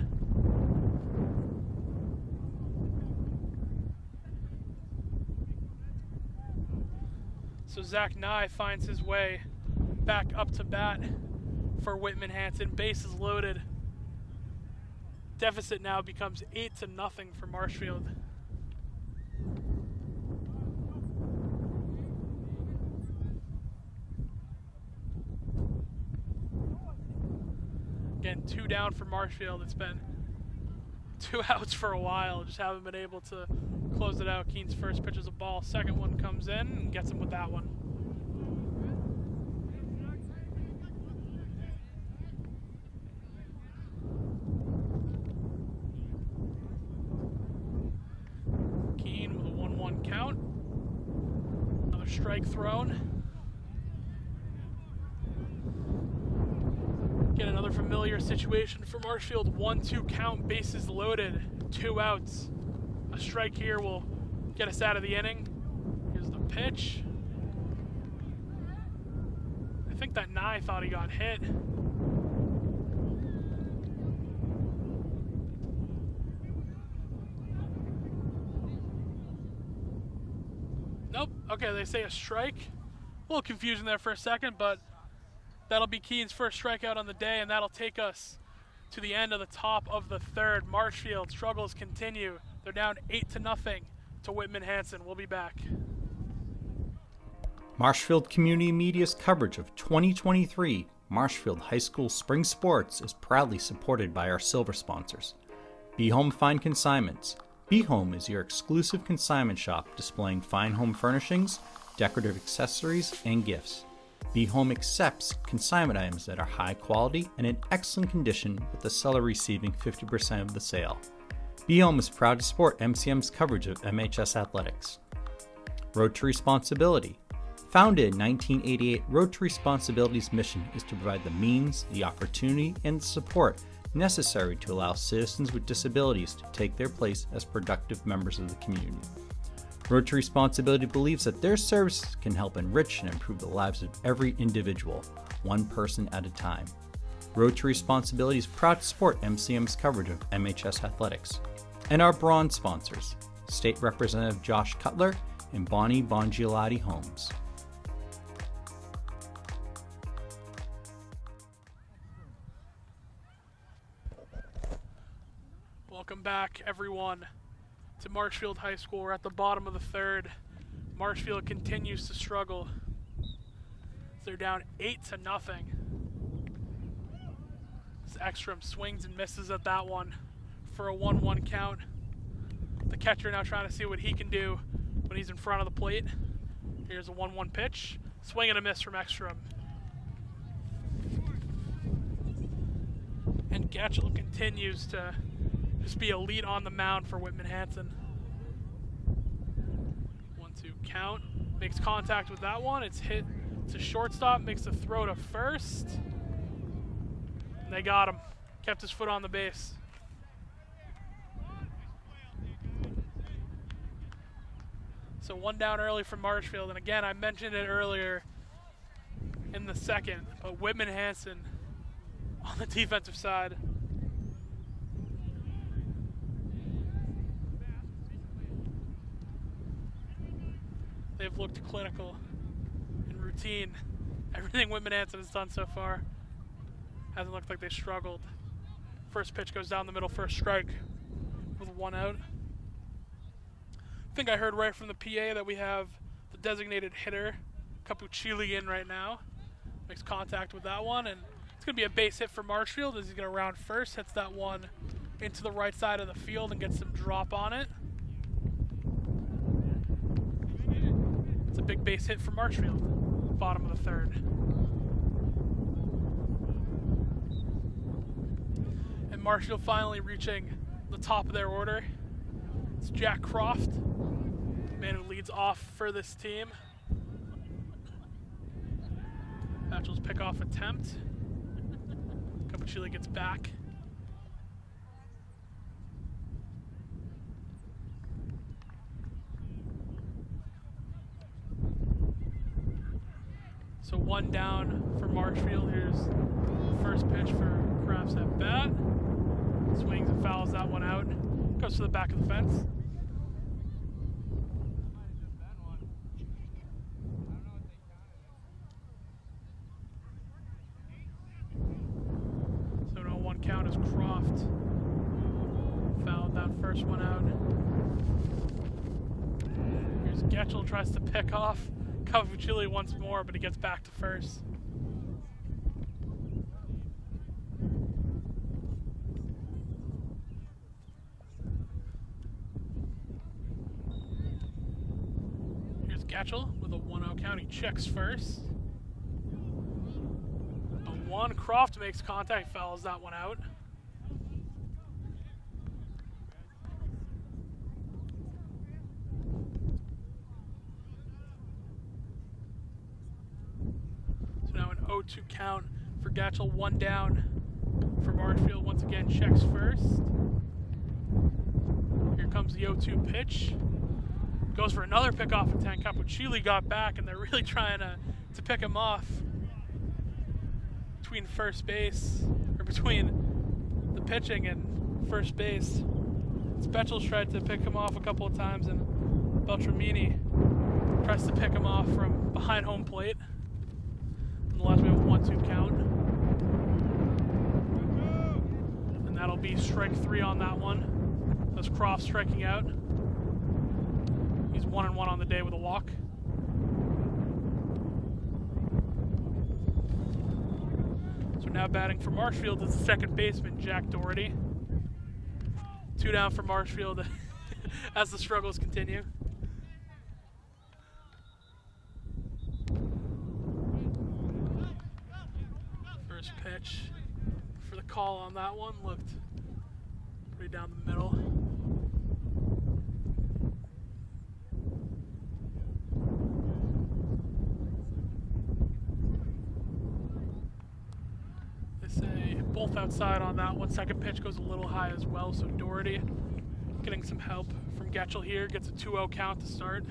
So Zach Nye finds his way back up to bat for Whitman-Hanson. Bases loaded. Deficit now becomes 8-0 for Marshfield. Again, 2 down for Marshfield. It's been 2 outs for a while. Just haven't been able to close it out. Keene's first pitch is a ball. Second one comes in and gets him with that one. Keene with a 1-1 count. Another strike thrown. Get another familiar situation for Marshfield. 1-2 count, bases loaded, 2 outs. A strike here will get us out of the inning. Here's the pitch. I think that Nye thought he got hit. Nope. Okay, they say a strike. A little confusing there for a second, but that'll be Keene's first strikeout on the day, and that'll take us to the end of the top of the third. Marshfield struggles continue. They're down 8-0 to Whitman-Hanson. We'll be back. Marshfield Community Media's coverage of 2023 Marshfield High School Spring Sports is proudly supported by our silver sponsors: Be Home Fine Consignments, Be Home is your exclusive consignment shop displaying fine home furnishings, decorative accessories, and gifts. Be Home accepts consignment items that are high quality and in excellent condition, with the seller receiving 50% of the sale. Be Home is proud to support MCM's coverage of MHS athletics. Road to Responsibility. Founded in 1988, Road to Responsibility's mission is to provide the means, the opportunity, and the support necessary to allow citizens with disabilities to take their place as productive members of the community. Road to Responsibility believes that their services can help enrich and improve the lives of every individual, one person at a time. Road to Responsibility is proud to support MCM's coverage of MHS athletics. And our bronze sponsors, State Representative Josh Cutler and Bongiolatti Homes. Welcome back, everyone, to Marshfield High School. We're at the bottom of the third. Marshfield continues to struggle. They're down 8-0. Ekstrom swings and misses at that one for a 1-1 count. The catcher now trying to see what he can do when he's in front of the plate. Here's a 1-1 pitch. Swing and a miss from Ekstrom. And Gatchel continues to just be elite on the mound for Whitman-Hanson. 1-2 count. Makes contact with that one. It's hit to shortstop. Makes the throw to first. And they got him. Kept his foot on the base. So one down early from Marshfield. And again, I mentioned it earlier in the second, but Whitman-Hanson on the defensive side. They've looked clinical and routine. Everything Whitman-Hanson has done so far hasn't looked like they struggled. First pitch goes down the middle for a strike with 1 out. I think I heard right from the PA that we have the designated hitter, Capuccilli, in right now. Makes contact with that one, and it's going to be a base hit for Marshfield as he's going to round first. Hits that one into the right side of the field and gets some drop on it. It's a big base hit for Marshfield, bottom of the third. And Marshfield finally reaching the top of their order. It's Jack Croft, the man who leads off for this team. Batchel's pickoff attempt. Capuccilli gets back. So one down for Marshfield. Here's the first pitch for Kraft's at bat. Swings and fouls that one out. Goes to the back of the fence. So no 1 count as Croft fouled that first one out. Here's Getchell, tries to pick off Capuccilli once more, but he gets back to first. Here's Gatchel with a 1-0 count. He checks first. A 1. Croft makes contact, fouls that one out. So now an 0-2 count for Gatchel. 1 down for Marshfield. Once again, checks first. Here comes the 0-2 pitch. Goes for another pickoff attempt. Capuccilli got back, and they're really trying to pick him off between first base, or between the pitching and first base. Spetchel's tried to pick him off a couple of times, and Beltramini tries to pick him off from behind home plate. Nonetheless, we have a 1-2 count. And that'll be strike 3 on that one. That's Croft striking out. He's 1-1 on the day with a walk. So now batting for Marshfield is the second baseman, Jack Doherty. 2 down for Marshfield. as the struggles continue. First pitch for the call on that one looked pretty down the middle. They say both outside on that one. Second pitch goes a little high as well, so Doherty getting some help from Getchell here, gets a 2-0 count to start.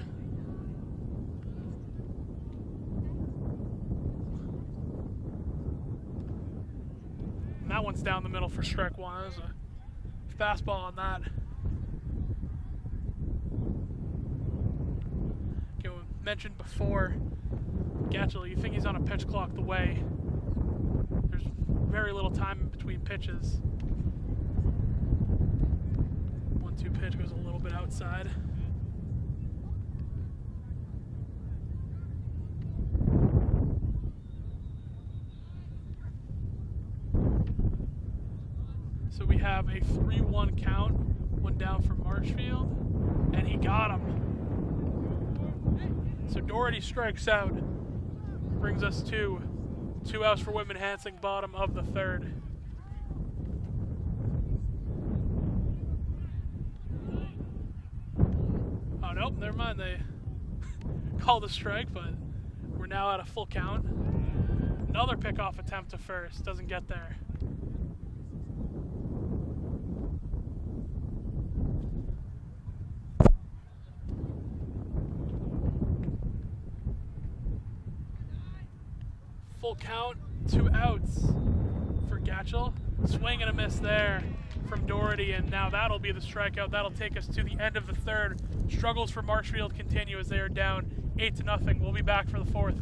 And that one's down the middle for strike one. There's a fastball on that. Okay, we mentioned before, Getchell, you think he's on a pitch clock the way. There's very little time in between pitches. 1-2 pitch goes a little bit outside. So we have a 3-1 count, one down for Marshfield, and he got him. So Doherty strikes out, brings us to 2 outs for Whitman-Hanson, bottom of the third. Oh, nope, never mind. They called a strike, but we're now at a full count. Another pickoff attempt to first, doesn't get there. Full count, 2 outs for Getchell. Swing and a miss there from Doherty, and now that'll be the strikeout. That'll take us to the end of the third. Struggles for Marshfield continue as they are down 8-0. We'll be back for the fourth.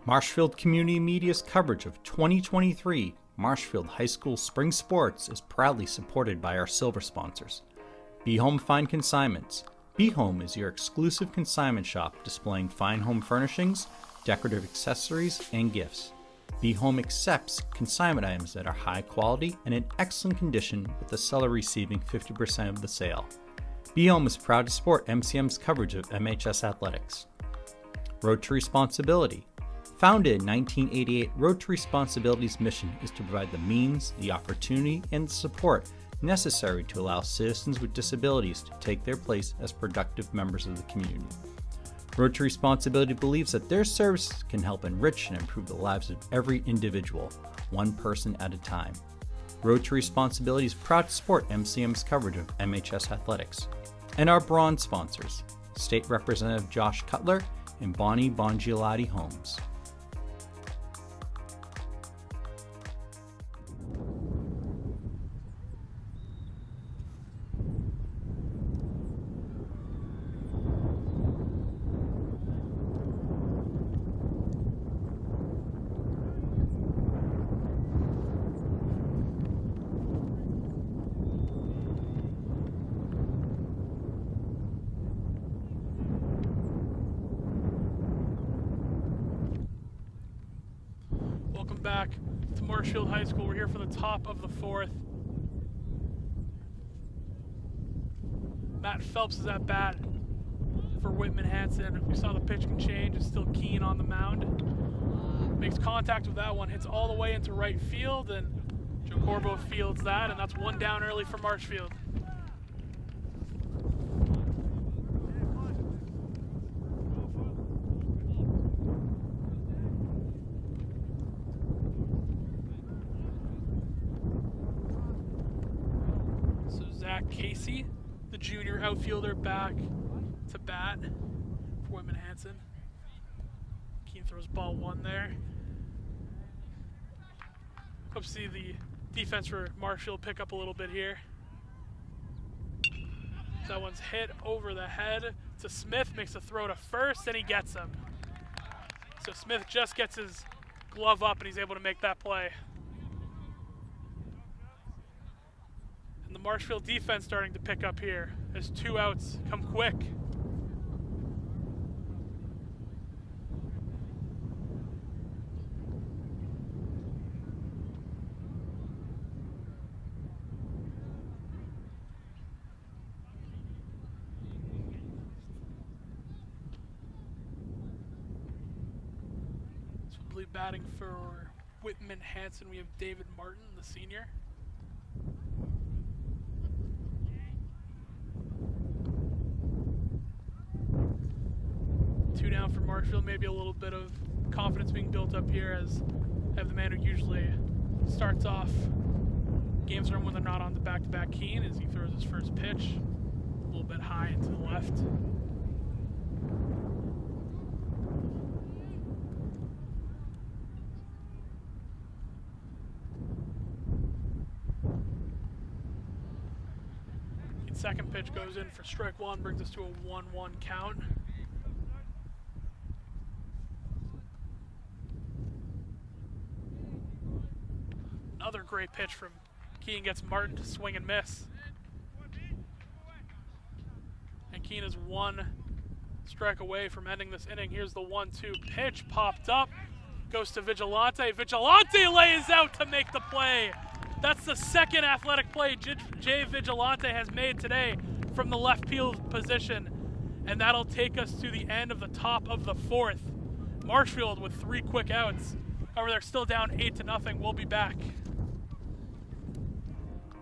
Marshfield Community Media's coverage of 2023 Marshfield High School Spring Sports is proudly supported by our silver sponsors. Be Home Fine Consignments. Be Home is your exclusive consignment shop displaying fine home furnishings, decorative accessories, and gifts. Be Home accepts consignment items that are high quality and in excellent condition, with the seller receiving 50% of the sale. Be Home is proud to support MCM's coverage of MHS athletics. Road to Responsibility. Founded in 1988, Road to Responsibility's mission is to provide the means, the opportunity, and the support necessary to allow citizens with disabilities to take their place as productive members of the community. Road to Responsibility believes that their services can help enrich and improve the lives of every individual, one person at a time. Road to Responsibility is proud to support MCM's coverage of MHS athletics. And our bronze sponsors, State Representative Josh Cutler and Bongiolatti Homes. Welcome back to Marshfield High School. We're here for the top of the fourth. Matt Phelps is at bat for Whitman-Hanson. We saw the pitching change. It's still Keen on the mound. Makes contact with that one. Hits all the way into right field, and Joe Corbo fields that, and that's one down early for Marshfield. Casey, the junior outfielder, back to bat for Whitman-Hanson. Keen throws ball one there. Hope to see the defense for Marshfield pick up a little bit here. That one's hit over the head to Smith, makes a throw to first, and he gets him. So Smith just gets his glove up and he's able to make that play. And the Marshfield defense starting to pick up here as 2 outs come quick. Defensively batting for Whitman-Hanson, we have David Martin, the senior. Two down for Marshfield, maybe a little bit of confidence being built up here as I have the man who usually starts off games when they're not on the back-to-back Keen as he throws his first pitch a little bit high and to the left. Second pitch goes in for strike one, brings us to a 1-1 count. Another great pitch from Keene gets Martin to swing and miss. And Keene is one strike away from ending this inning. Here's the 1-2 pitch, popped up, goes to Vigilante. Vigilante lays out to make the play. That's the second athletic play Jay Vigilante has made today from the left field position. And that'll take us to the end of the top of the fourth. Marshfield with 3 quick outs. However, they're still down 8-0. We'll be back.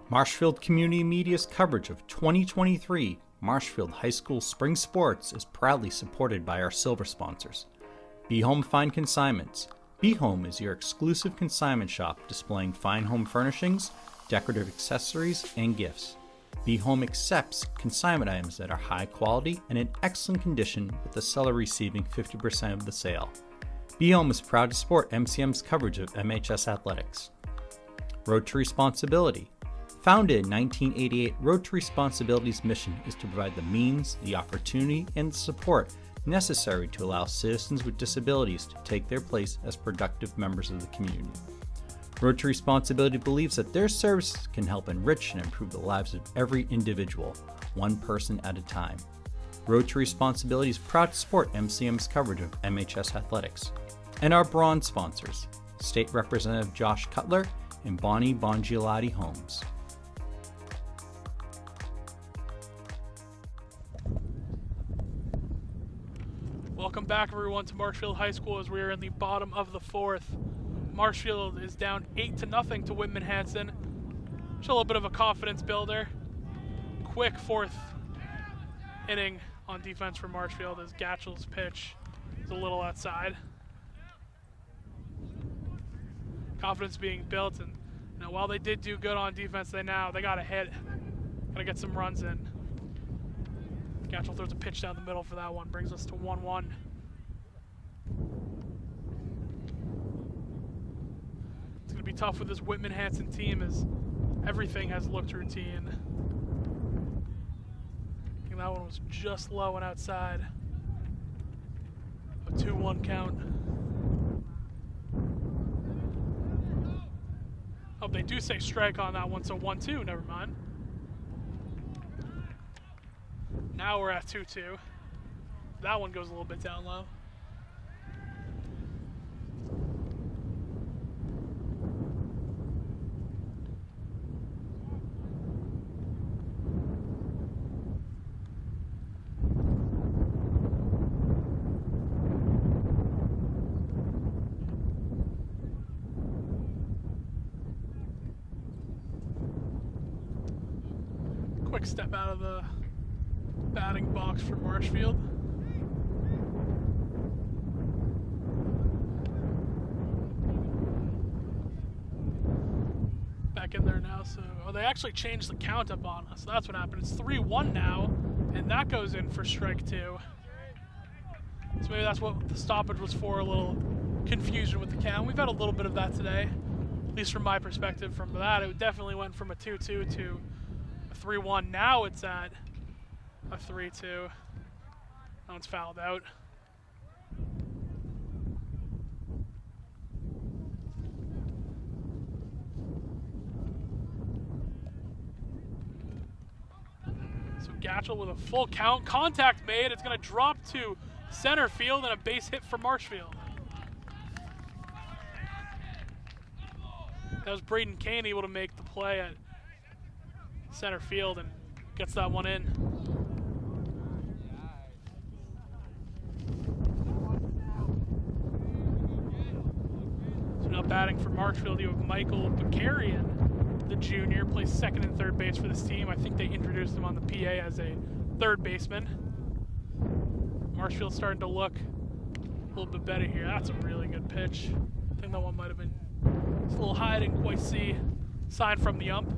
Marshfield Community Media's coverage of 2023 Marshfield High School Spring Sports is proudly supported by our silver sponsors. Be Home Fine Consignments. Be Home is your exclusive consignment shop displaying fine home furnishings, decorative accessories, and gifts. Be Home accepts consignment items that are high quality and in excellent condition, with the seller receiving 50% of the sale. Be Home is proud to support MCM's coverage of MHS athletics. Road to Responsibility. Founded in 1988, Road to Responsibility's mission is to provide the means, the opportunity, and the support necessary to allow citizens with disabilities to take their place as productive members of the community. Road to Responsibility believes that their services can help enrich and improve the lives of every individual, one person at a time. Road to Responsibility is proud to support MCM's coverage of MHS athletics. And our bronze sponsors, State Representative Josh Cutler and Bongiolatti Homes. Welcome back, everyone, to Marshfield High School as we are in the bottom of the fourth. Marshfield is down 8-0 to Whitman-Hanson. Just a little bit of a confidence builder. Quick fourth inning on defense for Marshfield as Gatchel's pitch is a little outside. Confidence being built, and while they did do good on defense, they got a hit. Got to get some runs in. Gatchel throws a pitch down the middle for that one, brings us to 1-1. It's going to be tough with this Whitman-Hanson team as everything has looked routine. I think that one was just low and outside. A 2-1 count. Oh, they do say strike on that one, so 1-2, never mind. Now we're at 2-2. That one goes a little bit down low. Quick step out of the batting box for Marshfield. Back in there now, so they actually changed the count up on us. So that's what happened. It's 3-1 now, and that goes in for strike 2. So maybe that's what the stoppage was for, a little confusion with the count. We've had a little bit of that today, at least from my perspective. From that, it definitely went from a 2-2 to a 3-1. Now it's at a 3-2. That one's fouled out. So Gatchel with a full count. Contact made. It's going to drop to center field and a base hit for Marshfield. That was Braden Kane able to make the play at center field and gets that one in. Now batting for Marshfield, you have Michael Bakarian, the junior, plays second and third base for this team. I think they introduced him on the PA as a third baseman. Marshfield's starting to look a little bit better here. That's a really good pitch. I think that one might have been just a little high. I didn't quite see. Sign from the ump.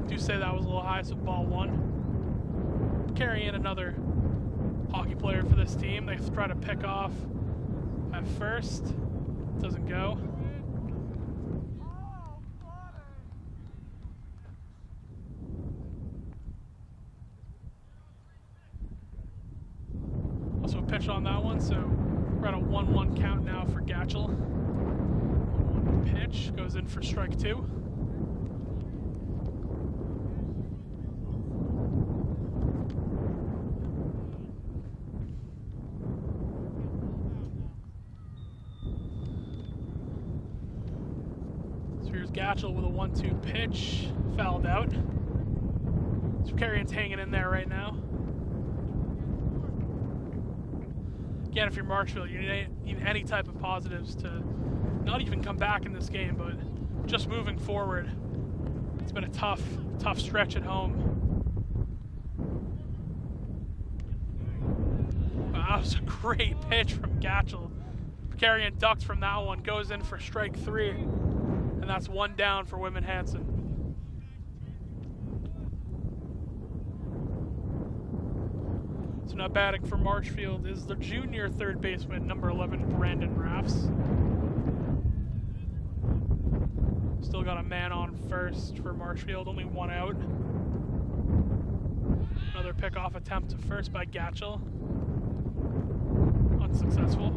Do say that was a little high, so ball one. Carry in another hockey player for this team. They try to pick off at first. Doesn't go. Also a pitch on that one, so we're at a 1-1 count now for Gatchel. 1-1 pitch goes in for strike two. Here's Gatchel with a 1-2 pitch, fouled out. So Carrion's hanging in there right now. Again, if you're Marshfield, you need any type of positives to not even come back in this game, but just moving forward. It's been a tough stretch at home. Wow, that was a great pitch from Gatchel. Carrion ducked from that one, goes in for strike three. And that's one down for Whitman-Hanson. So now batting for Marshfield is the junior third baseman, number 11, Brandon Raffs. Still got a man on first for Marshfield, only one out. Another pickoff attempt to first by Gatchel. Unsuccessful.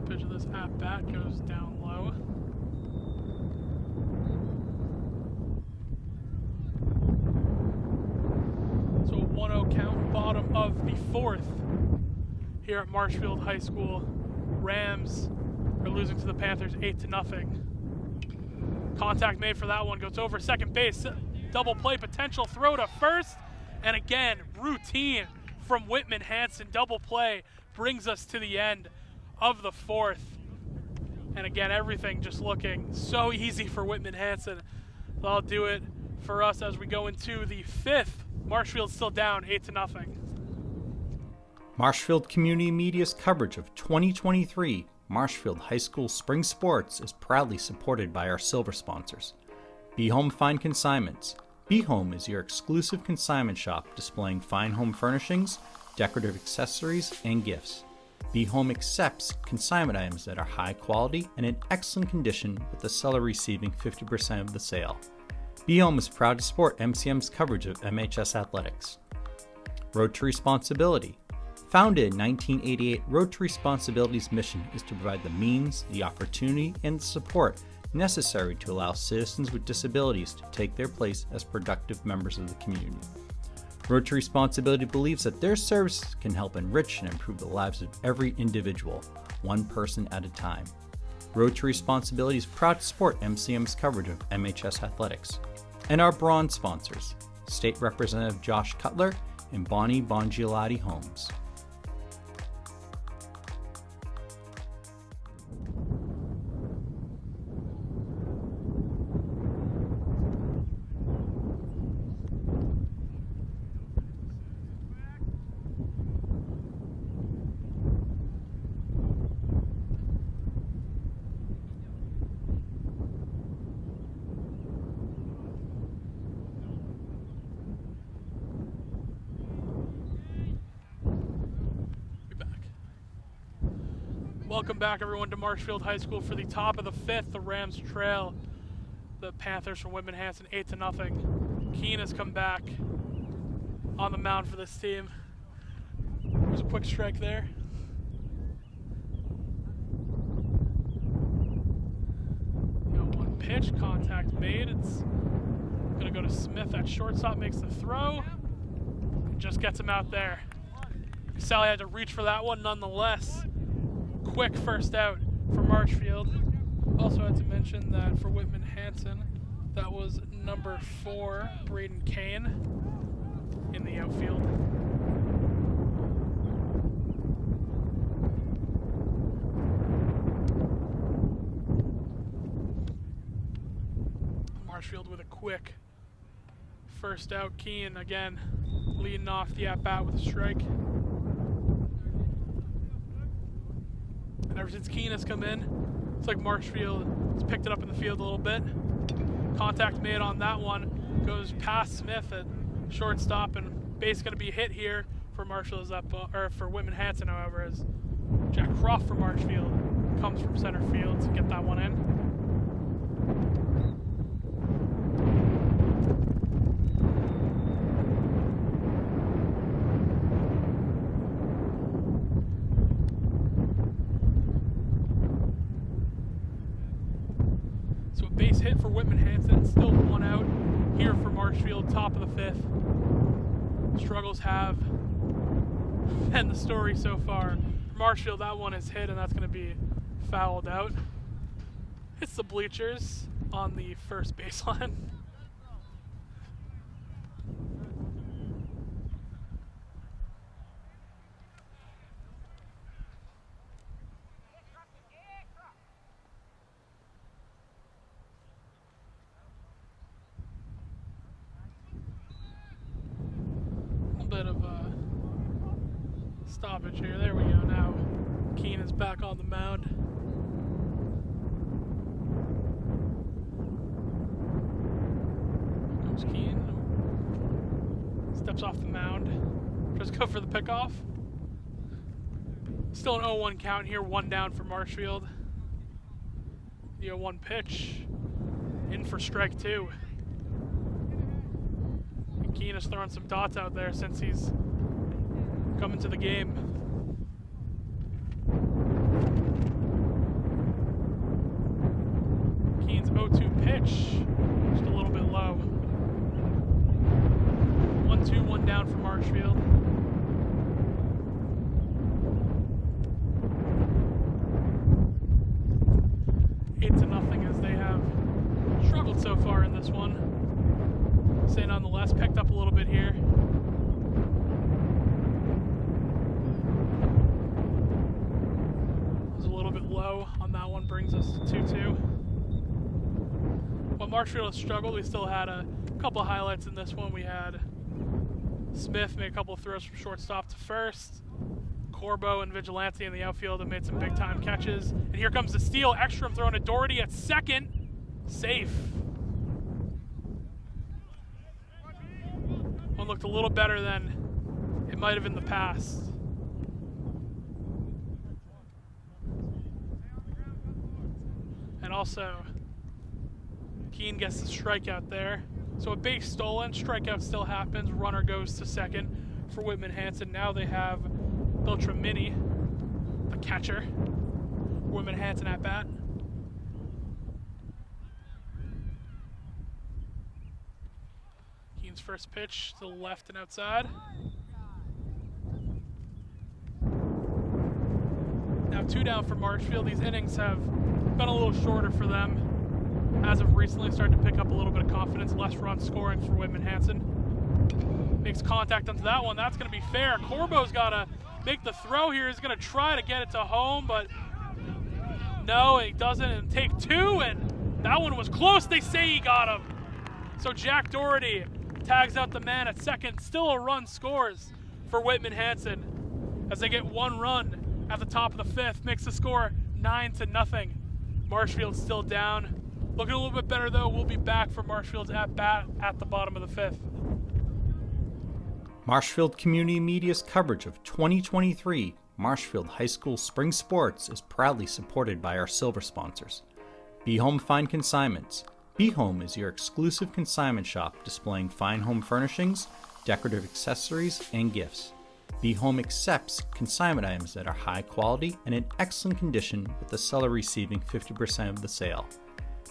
Pitch of this at bat goes down low. So a 1-0 count, bottom of the fourth here at Marshfield High School. Rams are losing to the Panthers 8-0. Contact made for that one, goes over second base, double play potential, throw to first, and again, routine from Whitman-Hanson. Double play brings us to the end of the fourth. And again, everything just looking so easy for Whitman-Hanson. That'll do it for us as we go into the fifth. Marshfield's still down 8-0. Marshfield Community Media's coverage of 2023 Marshfield High School Spring Sports is proudly supported by our silver sponsors. Be Home Fine Consignments. Be Home is your exclusive consignment shop displaying fine home furnishings, decorative accessories, and gifts. Be Home accepts consignment items that are high quality and in excellent condition, with the seller receiving 50% of the sale. Be Home is proud to support MCM's coverage of MHS athletics. Road to Responsibility. Founded in 1988, Road to Responsibility's mission is to provide the means, the opportunity, and the support necessary to allow citizens with disabilities to take their place as productive members of the community. Road to Responsibility believes that their services can help enrich and improve the lives of every individual, one person at a time. Road to Responsibility is proud to support MCM's coverage of MHS athletics. And our bronze sponsors, State Representative Josh Cutler and Bongiolatti Homes. Welcome back, everyone, to Marshfield High School for the top of the fifth. The Rams trail the Panthers from Whitman-Hanson 8-0. Keene has come back on the mound for this team. There's a quick strike there. Got one pitch, contact made. It's going to go to Smith at shortstop, makes the throw. Just gets him out there. Sally had to reach for that one nonetheless. Quick first out for Marshfield. Also had to mention that for Whitman-Hanson, that was number 4, Braden Kane, in the outfield. Marshfield with a quick first out. Keane again leading off the at-bat with a strike. And ever since Keane has come in, it's like Marshfield has picked it up in the field a little bit. Contact made on that one, goes past Smith at shortstop, and base going to be hit here for Marshfield's or for Whitman-Hanson. However, as Jack Croft for Marshfield comes from center field to get that one in. Base hit for Whitman-Hanson, still 1 out here for Marshfield, top of the 5th. Struggles have been the story so far. For Marshfield, that one is hit, and that's going to be fouled out. Hits the bleachers on the first baseline. Bit of a stoppage here. There we go. Now Keane is back on the mound. Goes Keane. Steps off the mound. Tries to go for the pickoff. Still an 0-1 count here. 1 down for Marshfield. The 0-1 pitch. In for strike 2. Keane has thrown some dots out there since he's come into the game. Keane's 0-2 pitch, just a little bit low. 1-2, 1 down for Marshfield. Eight to nothing as they have struggled so far in this one. Say nonetheless, picked up a little bit here. Was a little bit low on that one, brings us to 2-2. While Marshfield has struggled, we still had a couple of highlights in this one. We had Smith make a couple of throws from shortstop to first. Corbo and Vigilante in the outfield have made some big time catches. And here comes the steal. Ekstrom throwing to Doherty at second. Safe. One looked a little better than it might have in the past. And also, Keane gets the strikeout there. So a base stolen, strikeout still happens, runner goes to second for Whitman-Hanson. Now they have Beltramini, the catcher. Whitman-Hanson at bat. Keane's first pitch to the left and outside. Now 2 down for Marshfield. These innings have been a little shorter for them. As of recently, started to pick up a little bit of confidence. Less run scoring for Whitman-Hanson. Makes contact onto that one. That's going to be fair. Corbo's got to make the throw here. He's going to try to get it to home, but no, he doesn't. And take 2, and that one was close. They say he got him. So Jack Doherty tags out the man at second. Still a run scores for Whitman-Hanson as they get 1 run at the top of the 5th. Makes the score 9-0. Marshfield's still down. Looking a little bit better, though. We'll be back for Marshfield's at-bat at the bottom of the 5th. Marshfield Community Media's coverage of 2023 Marshfield High School Spring Sports is proudly supported by our silver sponsors. Be Home Fine Consignments. Be Home is your exclusive consignment shop displaying fine home furnishings, decorative accessories, and gifts. Be Home accepts consignment items that are high quality and in excellent condition, with the seller receiving 50% of the sale.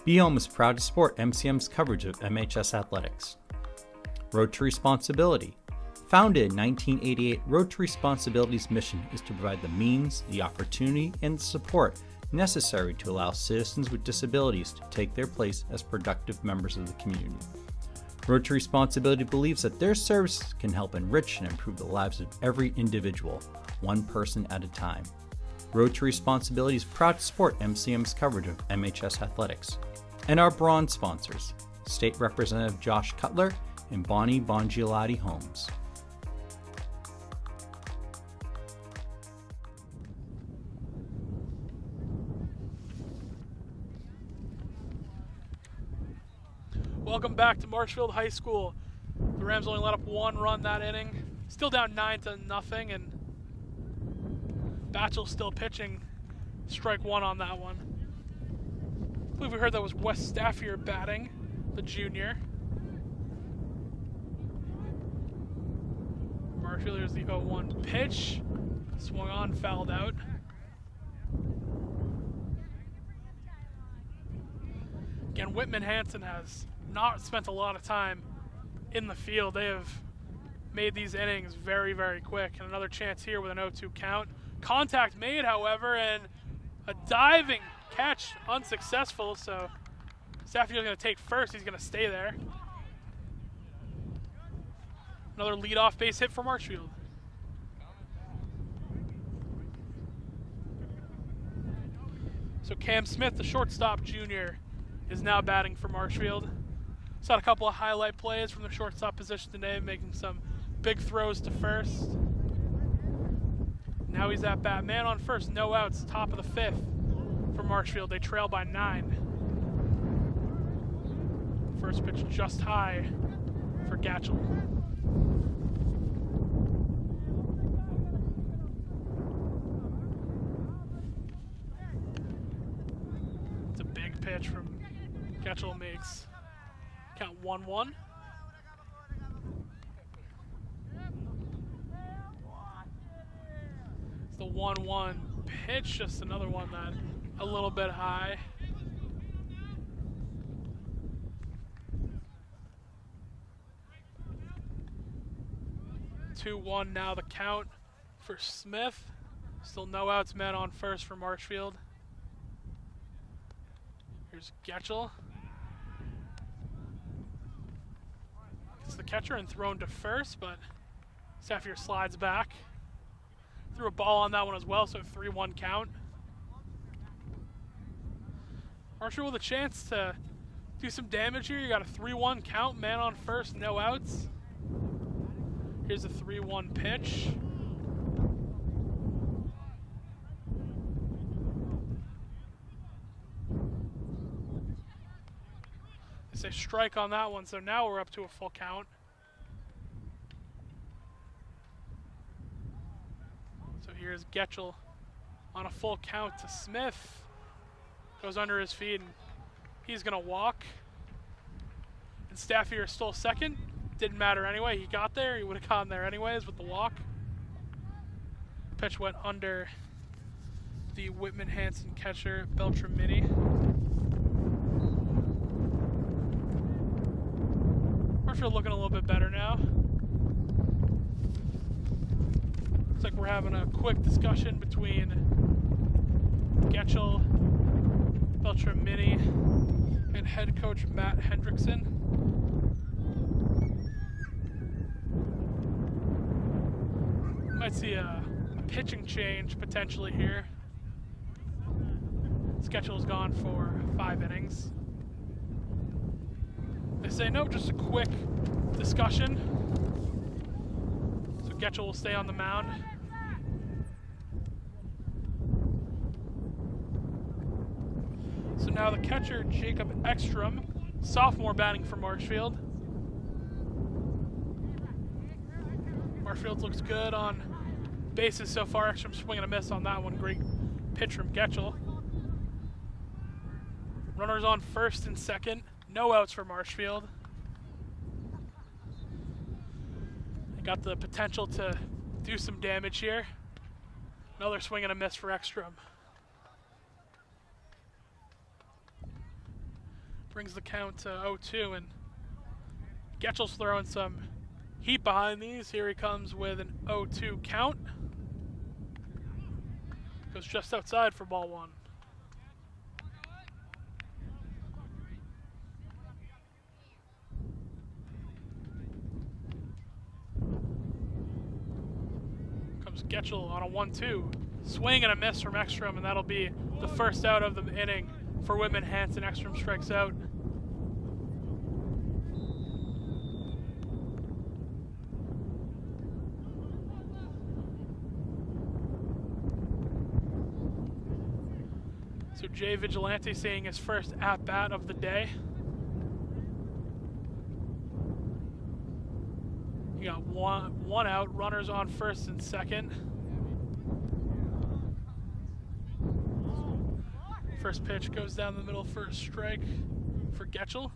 Be Home is proud to support MCM's coverage of MHS athletics. Road to Responsibility. Founded in 1988, Road to Responsibility's mission is to provide the means, the opportunity, and the support necessary to allow citizens with disabilities to take their place as productive members of the community. Road to Responsibility believes that their services can help enrich and improve the lives of every individual, one person at a time. Road to Responsibility is proud to support MCM's coverage of MHS athletics. And our bronze sponsors, State Representative Josh Cutler and Bongiolatti Homes. Welcome back to Marshfield High School. The Rams only let up one run that inning. Still down 9-0, and Batchel's still pitching. Strike one on that one. I believe we heard that was Wes Staffier batting, the junior. Marshfield, here's the 0-1 pitch. Swung on, fouled out. Again, Whitman-Hanson has not spent a lot of time in the field. They have made these innings very, very quick. And another chance here with an 0-2 count. Contact made, however, and a diving catch unsuccessful. So Staffier's going to take first. He's going to stay there. Another leadoff base hit for Marshfield. So Cam Smith, the shortstop junior, is now batting for Marshfield. Saw a couple of highlight plays from the shortstop position today, making some big throws to first. Now he's at bat. Man on first, no outs, top of the fifth for Marshfield. They trail by 9. First pitch just high for Gatchel. It's a big pitch from Gatchel, makes count 1-1. It's the 1-1 pitch, just another one that a little bit high. Two-1 now the count for Smith. Still no outs, man on first for Marshfield. Here's Getchell. It's the catcher and thrown to first, but Staffier slides back. Threw a ball on that one as well, so 3-1 count. Marshall with a chance to do some damage here. You got a 3-1 count, man on first, no outs. Here's a 3-1 pitch. They say strike on that one, so now we're up to a full count. So here's Getchell on a full count to Smith. Goes under his feet, and he's going to walk. And Staffier stole second. Didn't matter anyway. He got there. He would have gotten there anyways with the walk. Pitch went under the Whitman-Hanson catcher, Beltramini. Marshfield looking a little bit better now. Looks like we're having a quick discussion between Getchell, Beltramini, and head coach Matt Hendrickson. Might see a pitching change potentially here. Getchell's gone for 5 innings. They say no, just a quick discussion. So Getchell will stay on the mound. So now the catcher, Jacob Ekstrom, sophomore, batting for Marshfield. Marshfield looks good on bases so far. Ekstrom swinging a miss on that one. Great pitch from Getchell. Runners on first and second. No outs for Marshfield. They got the potential to do some damage here. Another swing and a miss for Ekstrom. Brings the count to 0-2, and Getchell's throwing some heat behind these. Here he comes with an 0-2 count. Goes just outside for ball 1. Getchell on a 1-2. Swing and a miss from Ekstrom, and that'll be the first out of the inning for Whitman-Hanson. Ekstrom strikes out. So Jay Vigilante seeing his first at-bat of the day. You got one out, runners on first and second. First pitch goes down the middle for a strike for Getchell.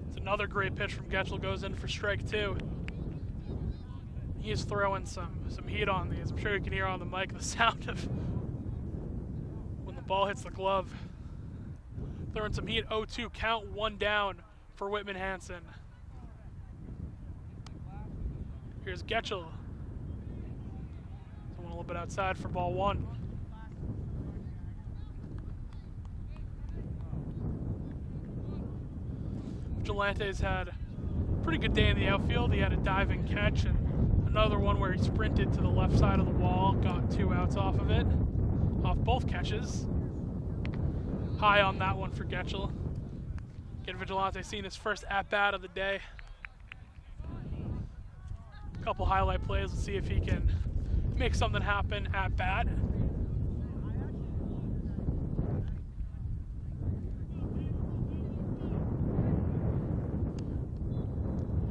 It's another great pitch from Getchell, goes in for strike 2. He's throwing some heat on these. I'm sure you can hear on the mic the sound of when the ball hits the glove. Throwing some heat, 0-2 count, 1 down for Whitman-Hanson. Here's Getchell. Went a little bit outside for ball 1. Vigilante's had a pretty good day in the outfield. He had a diving catch and another one where he sprinted to the left side of the wall, got 2 outs off of it, off both catches. High on that one for Getchell. Again, Vigilante seeing his first at-bat of the day. A couple highlight plays. Let's see if he can make something happen at bat.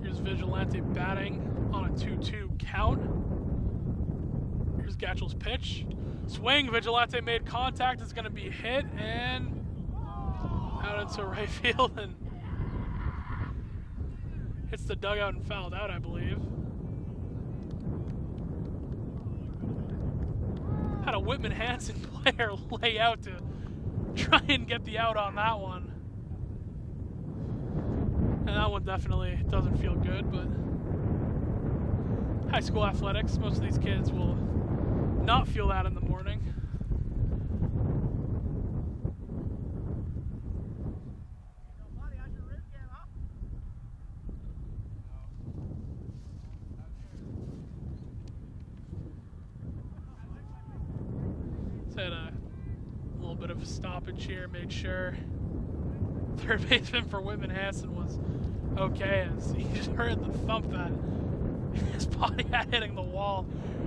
Here's Vigilante batting on a 2-2 count. Here's Getchell's pitch. Swing, Vigilante made contact, it's going to be hit and out into right field and hits the dugout and fouled out, I believe. Had a Whitman-Hanson player lay out to try and get the out on that one. And that one definitely doesn't feel good, but high school athletics, most of these kids will not feel that in the morning. Had a little bit of a stoppage here, made sure third baseman for Whitman-Hanson was okay as he just heard the thump that his body had hitting the wall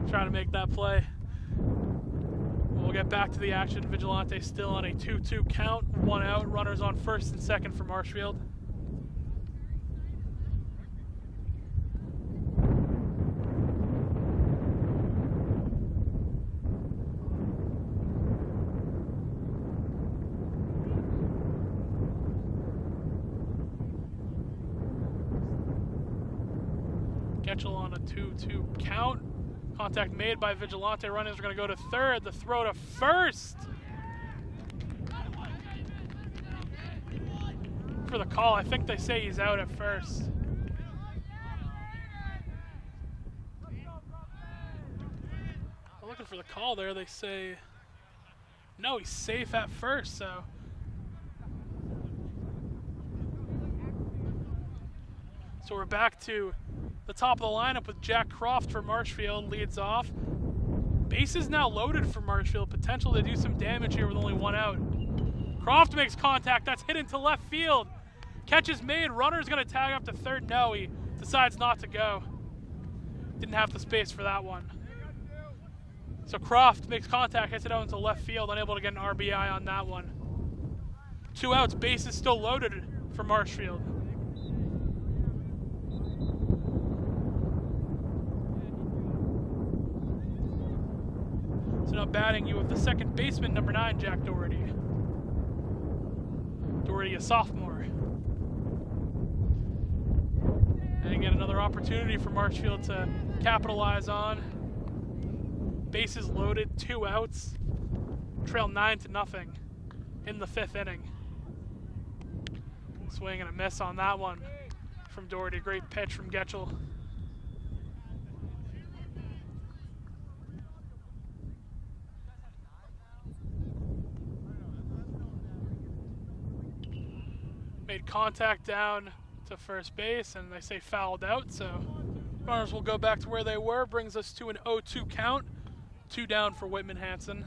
trying to make that play. We'll get back to the action. Vigilante still on a 2-2 count, 1 out, runners on first and second for Marshfield. Getchell on a 2-2 count. Contact made by Vigilante. Runners are going to go to third. The throw to first. For the call, I think they say he's out at first. I'm looking for the call there. They say, no, he's safe at first, so. So we're back to the top of the lineup with Jack Croft for Marshfield, leads off. Bases now loaded for Marshfield. Potential to do some damage here with only 1 out. Croft makes contact. That's hit into left field. Catch is made. Runner's going to tag up to third. No, he decides not to go. Didn't have the space for that one. So Croft makes contact, hits it out into left field, unable to get an RBI on that one. 2 outs. Bases still loaded for Marshfield. So now batting you with the second baseman, number 9, Jack Doherty. Doherty, a sophomore. And again, another opportunity for Marshfield to capitalize on. Bases loaded, 2 outs. Trail 9-0 in the 5th inning. Swing and a miss on that one from Doherty. Great pitch from Getchell. Made contact down to first base, and they say fouled out, so runners will go back to where they were. Brings us to an 0-2 count. 2 down for Whitman-Hanson.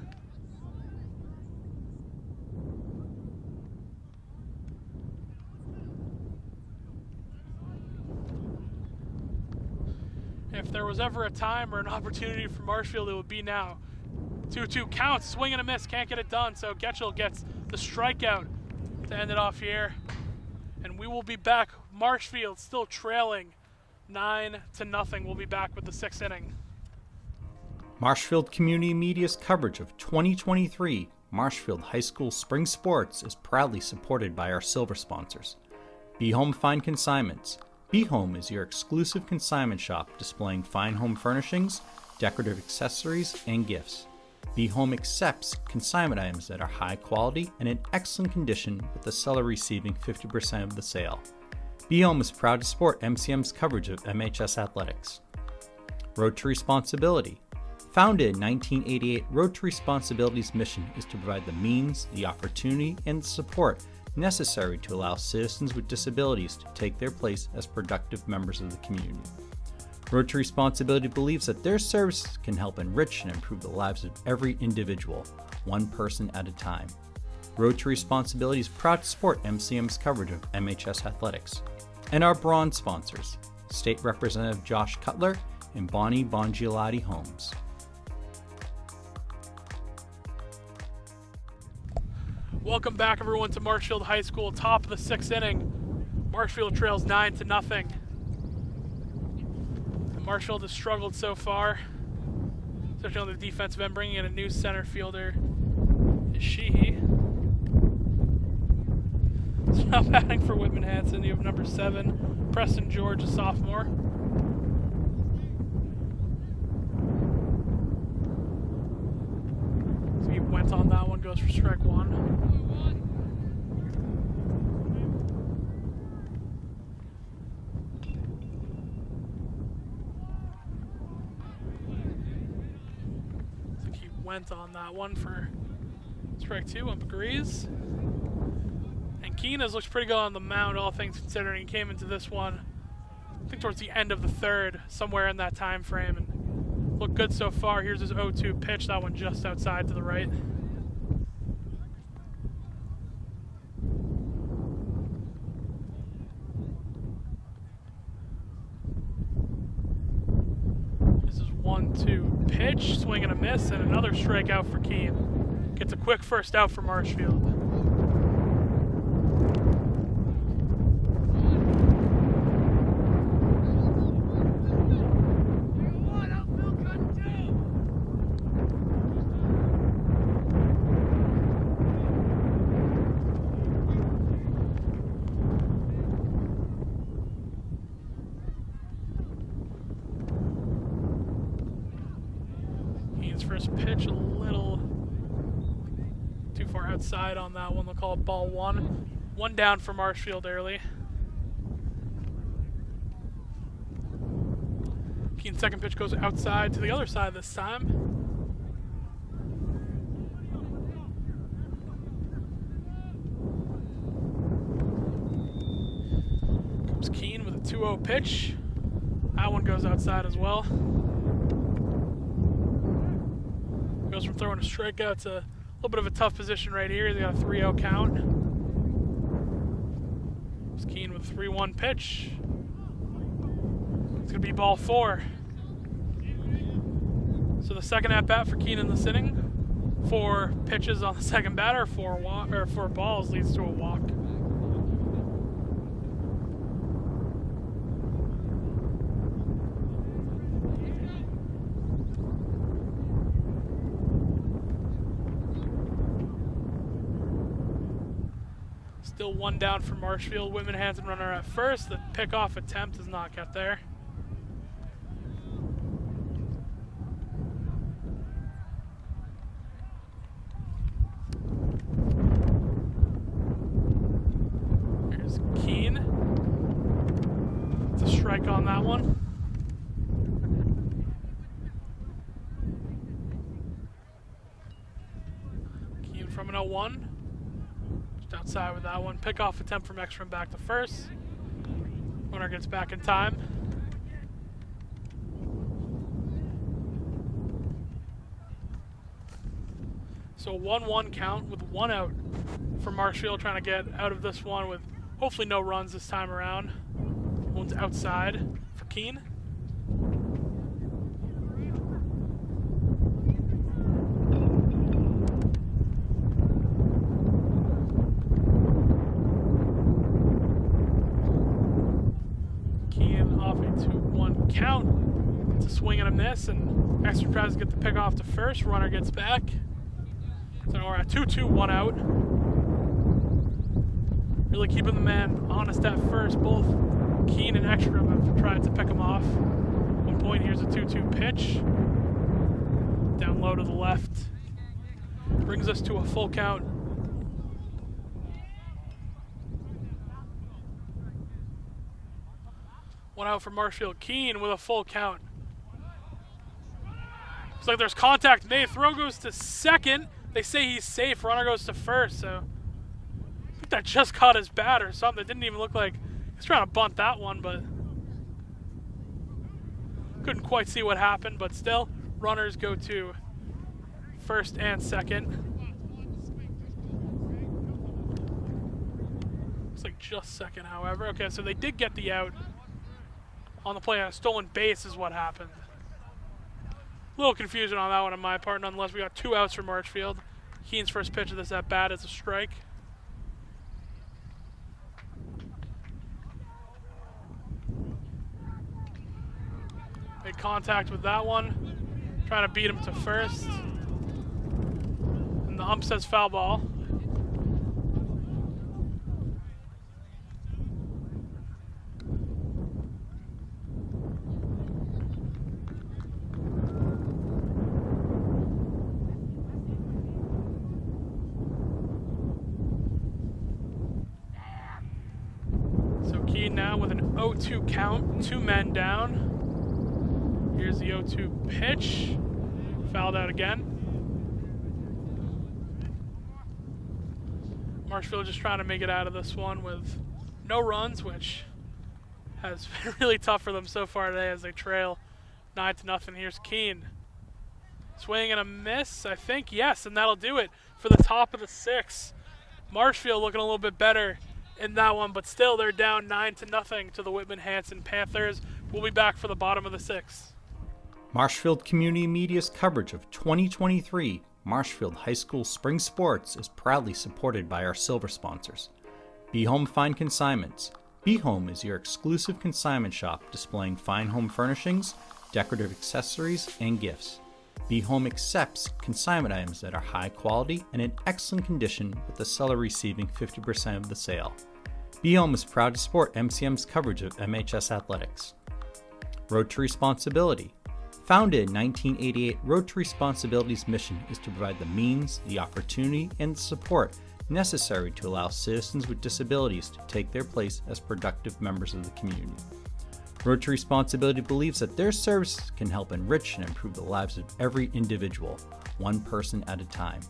If there was ever a time or an opportunity for Marshfield, it would be now. 2-2 counts, swing and a miss, can't get it done, so Getchell gets the strikeout to end it off here. And we will be back. Marshfield still trailing 9-0. We'll be back with the 6th inning. Marshfield Community Media's coverage of 2023 Marshfield High School Spring Sports is proudly supported by our silver sponsors. Be Home Fine Consignments. Be Home is your exclusive consignment shop displaying fine home furnishings, decorative accessories, and gifts. Be Home accepts consignment items that are high quality and in excellent condition, with the seller receiving 50% of the sale. Be Home is proud to support MCM's coverage of MHS athletics. Road to Responsibility. Founded in 1988, Road to Responsibility's mission is to provide the means, the opportunity, and the support necessary to allow citizens with disabilities to take their place as productive members of the community. Road to Responsibility believes that their services can help enrich and improve the lives of every individual, one person at a time. Road to Responsibility is proud to support MCM's coverage of MHS athletics. And our bronze sponsors, State Representative Josh Cutler and Bongiolatti Homes. Welcome back, everyone, to Marshfield High School, top of the 6th inning. Marshfield trails 9-0. Marshfield has struggled so far, especially on the defensive end, bringing in a new center fielder, Sheehy. So now batting for Whitman-Hanson, you have number 7, Preston George, a sophomore. So he went on that one, goes for strike 1. Went on that one for strike 2. Ump agrees. And Keene has looked pretty good on the mound, all things considering. He came into this one, I think towards the end of the 3rd, somewhere in that time frame, and looked good so far. Here's his 0-2 pitch, that one just outside to the right. This is 1-2 pitch, swing and a miss, and another strikeout for Keene. Gets a quick first out for Marshfield. First pitch a little too far outside on that one. They'll call it ball 1. 1 down for Marshfield early. Keene's second pitch goes outside to the other side this time. Comes Keene with a 2-0 pitch. That one goes outside as well. Goes from throwing a strikeout to a little bit of a tough position right here. He's got a 3-0 count. It's Keene with a 3-1 pitch. It's going to be ball 4. So the second at-bat for Keene in this inning. 4 pitches on the second batter, 4 balls leads to a walk. Still 1 down for Marshfield. Whitman-Hanson runner at first. The pickoff attempt does not get there. Here's Keene. It's a strike on that one. Keene from an 0-1. outside with that one. Pickoff attempt from Ekstrom back to first. Runner gets back in time. So 1-1 count with 1 out for Marshfield, trying to get out of this one with hopefully no runs this time around. One's outside for Keene. Keene off a 2-1 count. It's a swing and a miss, and Extra tries to get the pick off to first. Runner gets back. So we're at 2-2, 1 out. Really keeping the man honest at first. Both Keene and Ekstrom have tried to pick him off. 1 point, here's a 2-2 pitch. Down low to the left. Brings us to a full count. One out for Marshfield. Keene with a full count. Looks like there's contact made. Throw goes to second. They say he's safe. Runner goes to first, so I think that just caught his bat or something. It didn't even look like he's trying to bunt that one, but couldn't quite see what happened. But still, runners go to first and second. Looks like just second, however. Okay, so they did get the out on the play on a stolen base is what happened. A little confusion on that one on my part. Nonetheless, we got 2 outs for Marshfield. Keene's first pitch of this at bat is a strike. Made contact with that one. Trying to beat him to first. And the ump says foul ball. Now with an 0-2 count, 2 men down. Here's the 0-2 pitch. Fouled out again. Marshfield just trying to make it out of this one with no runs, which has been really tough for them so far today as they trail 9-0. Here's Keene. Swing and a miss, I think, yes, and that'll do it for the top of the 6th. Marshfield looking a little bit better in that one, but still they're down 9-0 to the Whitman-Hanson Panthers. We'll be back for the bottom of the 6th. Marshfield Community Media's coverage of 2023 Marshfield High School Spring Sports is proudly supported by our silver sponsors. Be Home Fine Consignments. Be Home is your exclusive consignment shop displaying fine home furnishings, decorative accessories, and gifts. Be Home accepts consignment items that are high quality and in excellent condition, with the seller receiving 50% of the sale. Be Home is proud to support MCM's coverage of MHS athletics. Road to Responsibility. Founded in 1988, Road to Responsibility's mission is to provide the means, the opportunity, and the support necessary to allow citizens with disabilities to take their place as productive members of the community. Road to Responsibility believes that their services can help enrich and improve the lives of every individual, one person at a time.